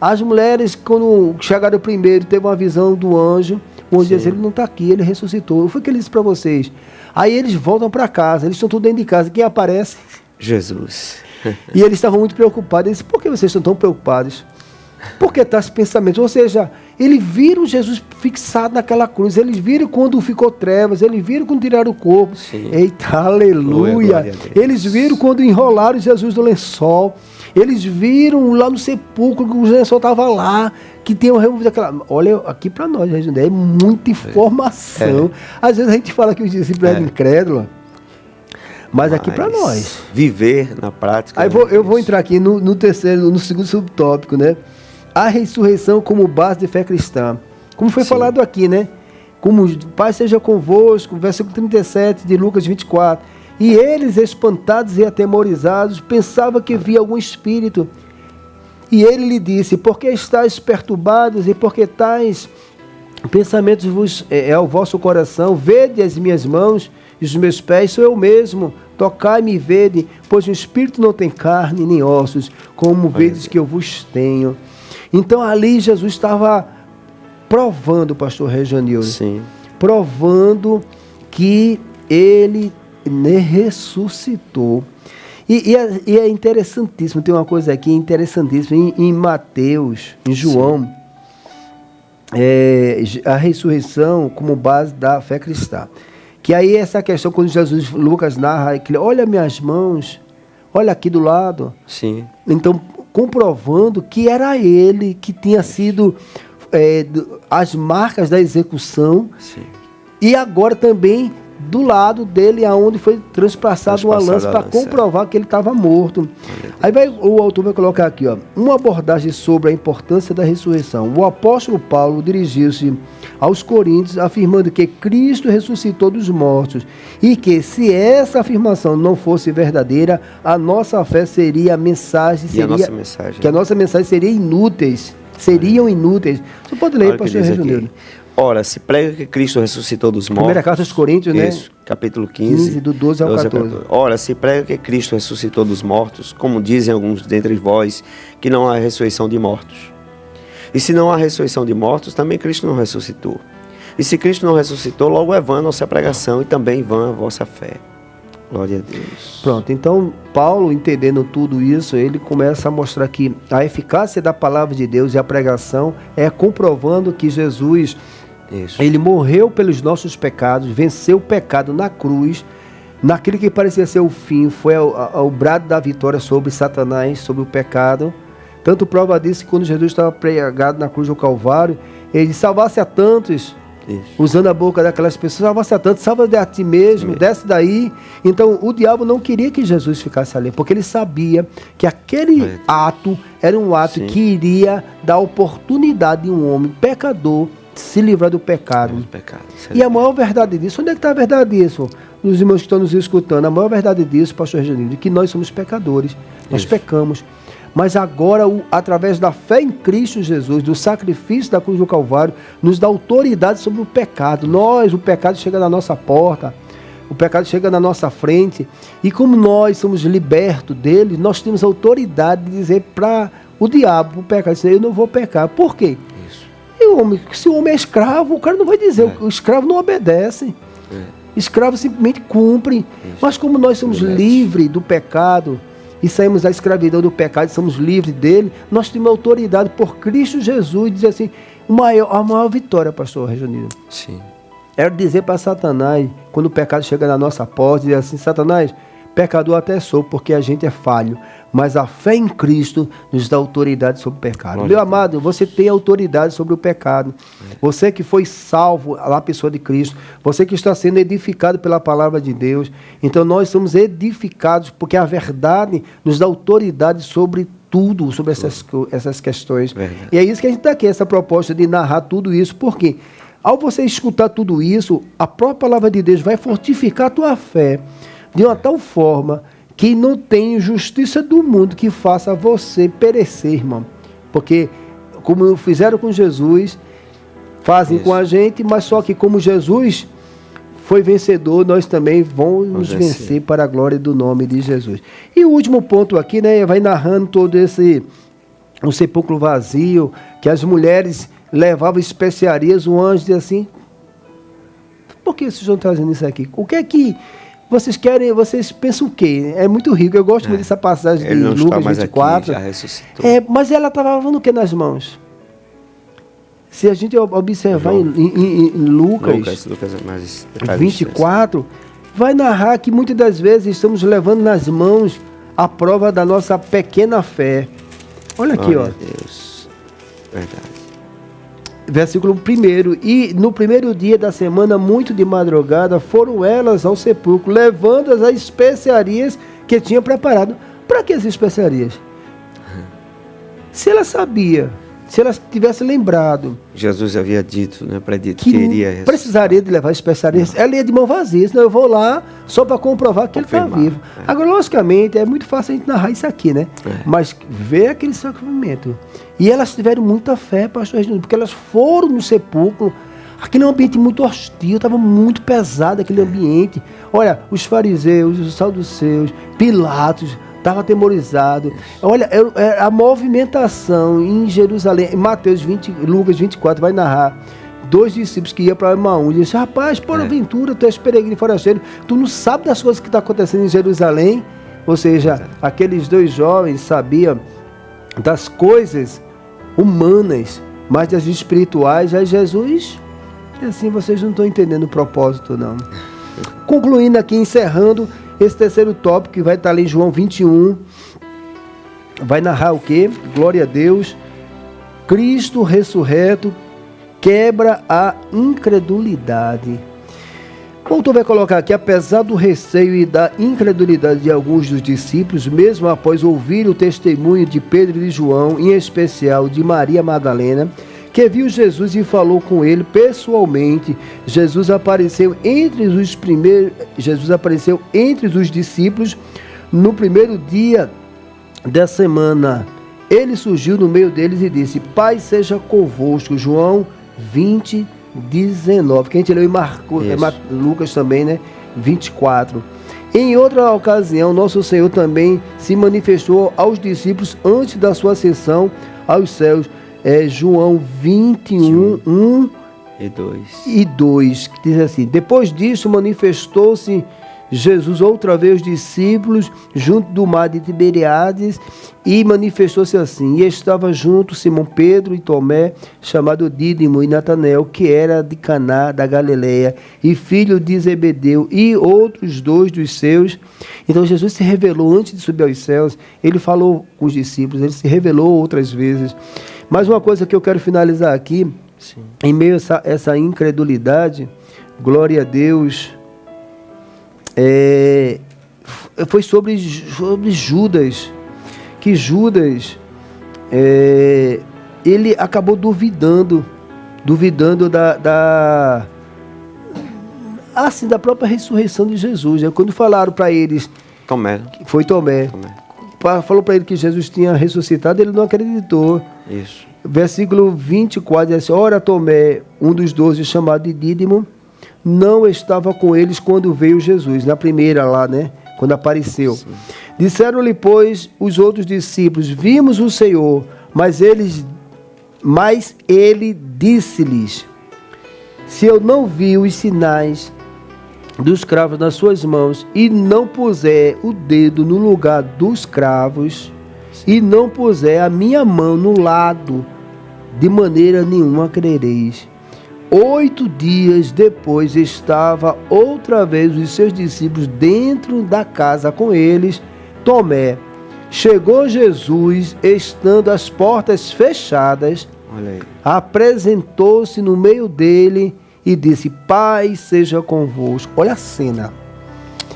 As mulheres, quando chegaram primeiro, teve uma visão do anjo. O anjo disse: ele não está aqui, ele ressuscitou. Foi o que ele disse para vocês. Aí eles voltam para casa, eles estão todos dentro de casa. Quem aparece? Jesus. E eles estavam muito preocupados. Eles: por que vocês estão tão preocupados? Porque está esse pensamento, ou seja, eles viram Jesus fixado naquela cruz, eles viram quando ficou trevas, eles viram quando tiraram o corpo. Eita, aleluia! Eles viram quando enrolaram Jesus no lençol, eles viram lá no sepulcro que o lençol estava lá, que tinham removido aquela... Olha, aqui para nós, gente, é muita informação. Às vezes a gente fala que os discípulos eram incrédulos, mas aqui para nós. Viver na prática. Aí eu vou entrar aqui no segundo subtópico, né? A ressurreição como base de fé cristã. Como foi falado aqui, né? Como o Pai seja convosco, versículo 37 de Lucas 24. E eles, espantados e atemorizados, pensavam que via algum espírito. E ele lhe disse: Por que estáis perturbados e por que tais pensamentos é ao vosso coração? Vede as minhas mãos e os meus pés, sou eu mesmo. Tocai-me e vede, pois o espírito não tem carne nem ossos, como vedes que eu vos tenho. Então ali Jesus estava provando, pastor Rejanildo, provando que ele ressuscitou. E é interessantíssimo, tem uma coisa aqui interessantíssima, em Mateus, em João, a ressurreição como base da fé cristã. Que aí essa questão, quando Lucas narra, que olha minhas mãos, olha aqui do lado. Então, comprovando que era ele que tinha sido as marcas da execução. E agora também do lado dele, aonde foi transpassado uma lança para comprovar que ele estava morto. Aí o autor vai colocar aqui, ó, uma abordagem sobre a importância da ressurreição. O apóstolo Paulo dirigiu-se aos Coríntios afirmando que Cristo ressuscitou dos mortos e que, se essa afirmação não fosse verdadeira, a nossa fé seria a mensagem, que a nossa mensagem seria inúteis. Seriam inúteis. Você pode ler, pastor Reginaldo? Ora, se prega que Cristo ressuscitou dos mortos... Primeira carta aos Coríntios, né? Isso, capítulo 15, do 12 ao 14. Ora, se prega que Cristo ressuscitou dos mortos, como dizem alguns dentre vós, que não há ressurreição de mortos. E se não há ressurreição de mortos, também Cristo não ressuscitou. E se Cristo não ressuscitou, logo é vã a nossa pregação e também vã a vossa fé. Glória a Deus. Pronto, então Paulo, entendendo tudo isso, ele começa a mostrar que a eficácia da palavra de Deus e a pregação é comprovando que Jesus... Isso. Ele morreu pelos nossos pecados, venceu o pecado na cruz, naquilo que parecia ser o fim, foi o brado da vitória sobre Satanás, sobre o pecado. Tanto prova disso que quando Jesus estava pregado na cruz do Calvário, ele salvasse a tantos, isso, usando a boca daquelas pessoas, salvasse a tantos, salva a ti mesmo, desce daí. Então o diabo não queria que Jesus ficasse ali, porque ele sabia que aquele ato era um ato que iria dar oportunidade de um homem pecador se livrar do pecado. E a maior verdade disso, onde é que está a verdade disso? Os irmãos que estão nos escutando, a maior verdade disso, pastor Reginaldo, é que nós somos pecadores, nós pecamos. Mas agora, através da fé em Cristo Jesus, do sacrifício da cruz do Calvário, nos dá autoridade sobre o pecado. O pecado chega na nossa porta, o pecado chega na nossa frente, e como nós somos libertos dele, nós temos autoridade de dizer para o diabo, para o pecado, dizer, eu não vou pecar. Por quê? Se o homem é escravo, o cara não vai dizer, o escravo não obedece. Escravo simplesmente cumpre. Mas como nós somos livres do pecado e saímos da escravidão do pecado e somos livres dele, nós temos autoridade por Cristo Jesus, dizer assim, a maior vitória, pastor Reginaldo. Sim. Era dizer para Satanás, quando o pecado chega na nossa porta, dizer assim, Satanás, pecador até sou, porque a gente é falho, mas a fé em Cristo nos dá autoridade sobre o pecado. Meu amado, você tem autoridade sobre o pecado. Você que foi salvo na pessoa de Cristo, você que está sendo edificado pela palavra de Deus. Então nós somos edificados porque a verdade nos dá autoridade sobre tudo, sobre essas questões. Verdade. E é isso que a gente está aqui, essa proposta de narrar tudo isso. Por quê? Ao você escutar tudo isso, a própria palavra de Deus vai fortificar a tua fé de uma tal forma que não tem justiça do mundo que faça você perecer, irmão. Porque, como fizeram com Jesus, fazem com a gente, mas só que como Jesus foi vencedor, nós também vamos vencer para a glória do nome de Jesus. E o último ponto aqui, né, vai narrando todo um sepulcro vazio, que as mulheres levavam especiarias, o anjo diz assim, por que vocês estão trazendo isso aqui? O que é que vocês querem, vocês pensam o quê? É muito rico, eu gosto muito dessa passagem de Lucas 24. Aqui, já ressuscitou. Mas ela estava lavando o que nas mãos? Se a gente observar em Lucas 24, vai narrar que muitas das vezes estamos levando nas mãos a prova da nossa pequena fé. Olha aqui, ó. Deus. Verdade. Versículo 1, e no primeiro dia da semana, muito de madrugada, foram elas ao sepulcro, levando as especiarias que tinham preparado. Para que as especiarias? Se ela sabia, se ela tivesse lembrado... Jesus havia dito, né, predito que iria... precisaria de levar especiarias. Ela ia de mão vazia, senão eu vou lá só para comprovar que ele está vivo. Agora, logicamente, é muito fácil a gente narrar isso aqui, né? Mas ver aquele sofrimento... E elas tiveram muita fé, pastor Reginaldo, porque elas foram no sepulcro. Aquele ambiente muito hostil, estava muito pesado aquele ambiente. Olha, os fariseus, os saduceus, Pilatos, estava atemorizado. Olha, a movimentação em Jerusalém, em Lucas 24, vai narrar. 2 discípulos que iam para Emaús e disseram, rapaz, porventura, tu és peregrino e forasteiro, tu não sabe das coisas que estão acontecendo em Jerusalém? Ou seja, aqueles 2 jovens sabiam das coisas humanas, mas das espirituais. Aí Jesus, assim, vocês não estão entendendo o propósito, não. Concluindo aqui, encerrando esse terceiro tópico, que vai estar ali em João 21, vai narrar o quê? Glória a Deus. Cristo ressurreto quebra a incredulidade. O autor vai colocar aqui, apesar do receio e da incredulidade de alguns dos discípulos, mesmo após ouvir o testemunho de Pedro e de João, em especial de Maria Madalena, que viu Jesus e falou com ele pessoalmente, Jesus apareceu entre os discípulos no primeiro dia da semana. Ele surgiu no meio deles e disse: Pai seja convosco. João 20:19. Que a gente leu em Lucas também, né? 24. Em outra ocasião, nosso Senhor também se manifestou aos discípulos antes da sua ascensão aos céus. João 21, 1 e 2, que diz assim: depois disso manifestou-se Jesus outra vez aos discípulos junto do mar de Tiberíades, e manifestou-se assim: e estava junto Simão Pedro e Tomé, chamado Dídimo, e Natanael, que era de Caná da Galileia, e filho de Zebedeu, e outros dois dos seus. Então Jesus se revelou antes de subir aos céus. Ele falou com os discípulos, ele se revelou outras vezes. Mas uma coisa que eu quero finalizar aqui, sim, em meio a essa incredulidade, glória a Deus, foi sobre Judas, que Judas, ele acabou duvidando da própria ressurreição de Jesus. Quando falaram para eles, foi Tomé. Falou para ele que Jesus tinha ressuscitado, ele não acreditou. Isso. Versículo 24 diz assim: ora, Tomé, um dos 12, chamado de Dídimo, não estava com eles quando veio Jesus, na primeira lá, né? Quando apareceu. Sim. Disseram-lhe, pois, os outros discípulos: vimos o Senhor. Mas ele disse-lhes: se eu não vi os sinais dos cravos nas suas mãos, e não puser o dedo no lugar dos cravos, e não puser a minha mão no lado, de maneira nenhuma crereis. 8 dias depois estava outra vez os seus discípulos dentro da casa com eles, Tomé. Chegou Jesus, estando as portas fechadas, apresentou-se no meio dele e disse: Pai seja convosco. Olha a cena.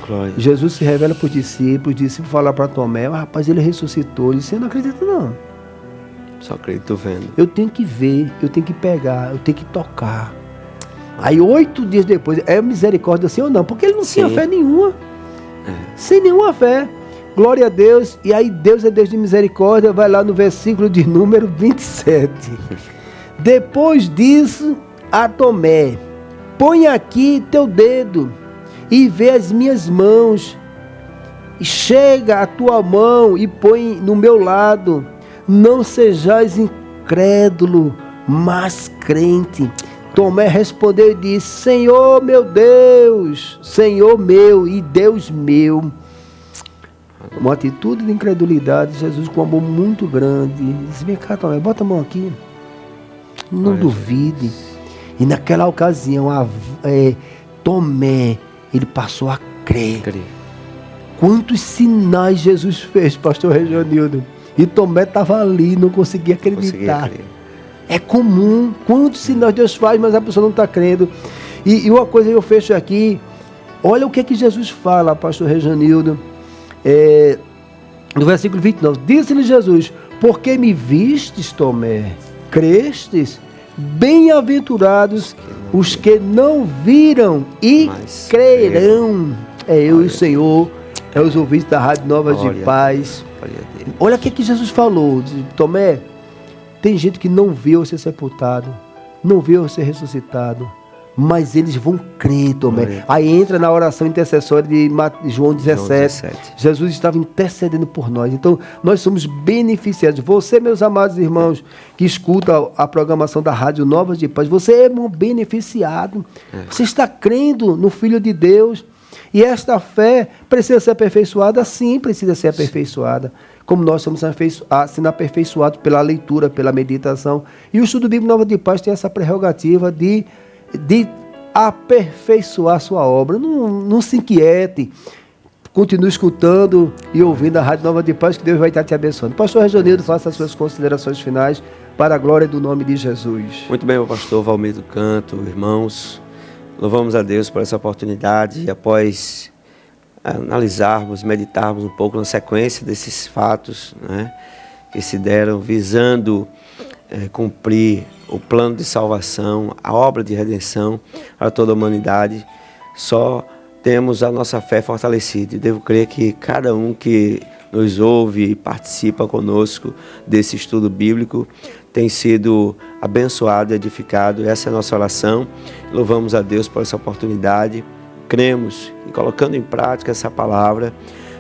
Glória. Jesus se revela para os discípulos falam para Tomé: rapaz, ele ressuscitou. Ele disse: eu não acredito não. Só acredito vendo. Eu tenho que ver, eu tenho que pegar, eu tenho que tocar. Aí 8 dias depois, é misericórdia sim ou não? Porque ele não tinha fé nenhuma. Sem nenhuma fé. Glória a Deus. E aí Deus é Deus de misericórdia. Vai lá no versículo de número 27. Depois disso, a Tomé: põe aqui teu dedo e vê as minhas mãos. E chega a tua mão e põe no meu lado. Não sejais incrédulo, mas crente. Tomé respondeu e disse: Senhor meu Deus, Senhor meu e Deus meu. Uma atitude de incredulidade, Jesus com um amor muito grande disse: vem cá, Tomé, bota a mão aqui. Não duvide. E naquela ocasião, Tomé, ele passou a crer. Quantos sinais Jesus fez, pastor Rejonildo? E Tomé estava ali, não conseguia acreditar. É comum. Quantos sinais Deus faz, mas a pessoa não está crendo. E uma coisa eu fecho aqui. Olha o que Jesus fala, pastor Rejonildo. No versículo 29. Disse-lhe Jesus: porque me vistes, Tomé, crestes? Bem-aventurados os que não viram e crerão. Eu e o Senhor, os ouvintes da Rádio Novas de Paz. Olha o que Jesus falou. Tomé, tem gente que não viu ser sepultado, não viu ser ressuscitado, mas eles vão crer, Tomé. Aí entra na oração intercessória de João 17. Jesus estava intercedendo por nós. Então, nós somos beneficiados. Você, meus amados irmãos, que escuta a programação da Rádio Novas de Paz, você é um beneficiado. Você está crendo no Filho de Deus. E esta fé precisa ser aperfeiçoada? Sim, precisa ser aperfeiçoada. Como nós somos sendo aperfeiçoados pela leitura, pela meditação. E o Estudo Bíblico Nova de Paz tem essa prerrogativa de aperfeiçoar a sua obra. Não se inquiete. Continue escutando e ouvindo a Rádio Nova de Paz, que Deus vai estar te abençoando. Pastor Rejonildo, faça as suas considerações finais para a glória do nome de Jesus. Muito bem, o pastor Valmir do Canto, irmãos. Louvamos a Deus por essa oportunidade e após analisarmos, meditarmos um pouco na sequência desses fatos, né, que se deram visando cumprir o plano de salvação, a obra de redenção para toda a humanidade, só temos a nossa fé fortalecida. E devo crer que cada um que nos ouve e participa conosco desse estudo bíblico tem sido abençoado e edificado. Essa é a nossa oração. Louvamos a Deus por essa oportunidade. Cremos e colocando em prática essa palavra,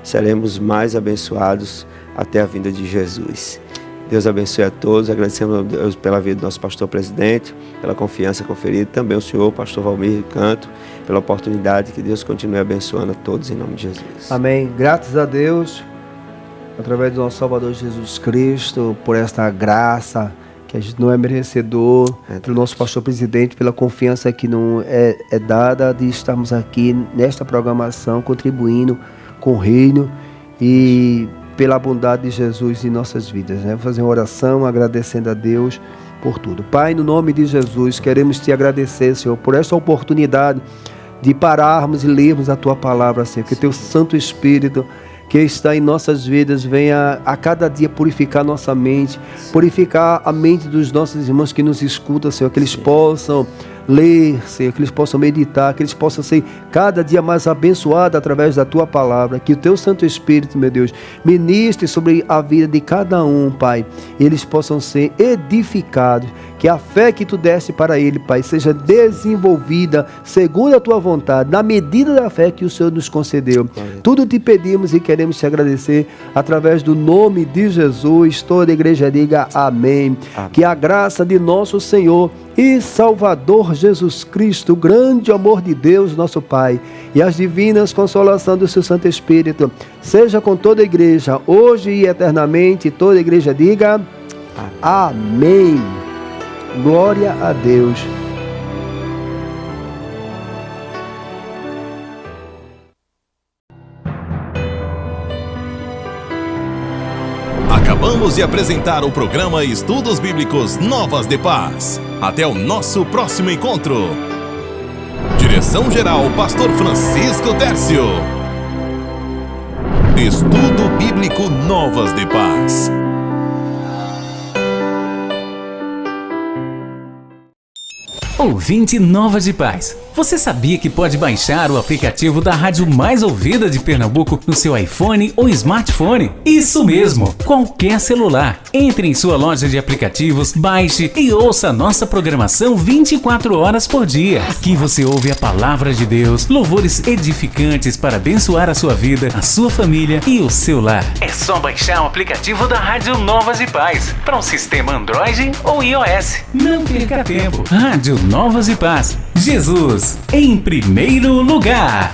seremos mais abençoados até a vinda de Jesus. Deus abençoe a todos. Agradecemos a Deus pela vida do nosso pastor presidente, pela confiança conferida. Também o senhor, pastor Valmir Canto, pela oportunidade. Que Deus continue abençoando a todos em nome de Jesus. Amém. Graças a Deus, através do nosso Salvador Jesus Cristo, por esta graça que a gente não é merecedor, pelo nosso pastor presidente, pela confiança que não é dada de estarmos aqui nesta programação, contribuindo com o reino e pela bondade de Jesus em nossas vidas, né? Vou fazer uma oração agradecendo a Deus por tudo. Pai, no nome de Jesus, queremos te agradecer, Senhor, por esta oportunidade de pararmos e lermos a tua palavra, Senhor, que teu Santo Espírito que está em nossas vidas venha a cada dia purificar nossa mente, purificar a mente dos nossos irmãos que nos escutam, Senhor, que eles possam ler, Senhor, que eles possam meditar, que eles possam ser cada dia mais abençoados através da tua palavra, que o teu Santo Espírito, meu Deus, ministre sobre a vida de cada um, Pai, e eles possam ser edificados, que a fé que tu deste para ele, Pai, seja desenvolvida segundo a tua vontade, na medida da fé que o Senhor nos concedeu. Tudo te pedimos e queremos te agradecer através do nome de Jesus. Toda a igreja diga amém. Que a graça de nosso Senhor e Salvador Jesus Cristo, o grande amor de Deus, nosso Pai, e as divinas consolações do seu Santo Espírito, seja com toda a igreja, hoje e eternamente. Toda a igreja diga amém. Glória a Deus. Acabamos de apresentar o programa Estudos Bíblicos Novas de Paz. Até o nosso próximo encontro. Direção-geral, Pastor Francisco Tércio. Estudo Bíblico Novas de Paz. Ouvinte Novas de Paz, você sabia que pode baixar o aplicativo da rádio mais ouvida de Pernambuco no seu iPhone ou smartphone? Isso mesmo, qualquer celular. Entre em sua loja de aplicativos, baixe e ouça a nossa programação 24 horas por dia. Aqui você ouve a palavra de Deus, louvores edificantes para abençoar a sua vida, a sua família e o seu lar. É só baixar o aplicativo da Rádio Novas de Paz para um sistema Android ou iOS. Não perca tempo. Rádio Novas de Paz. Jesus em primeiro lugar.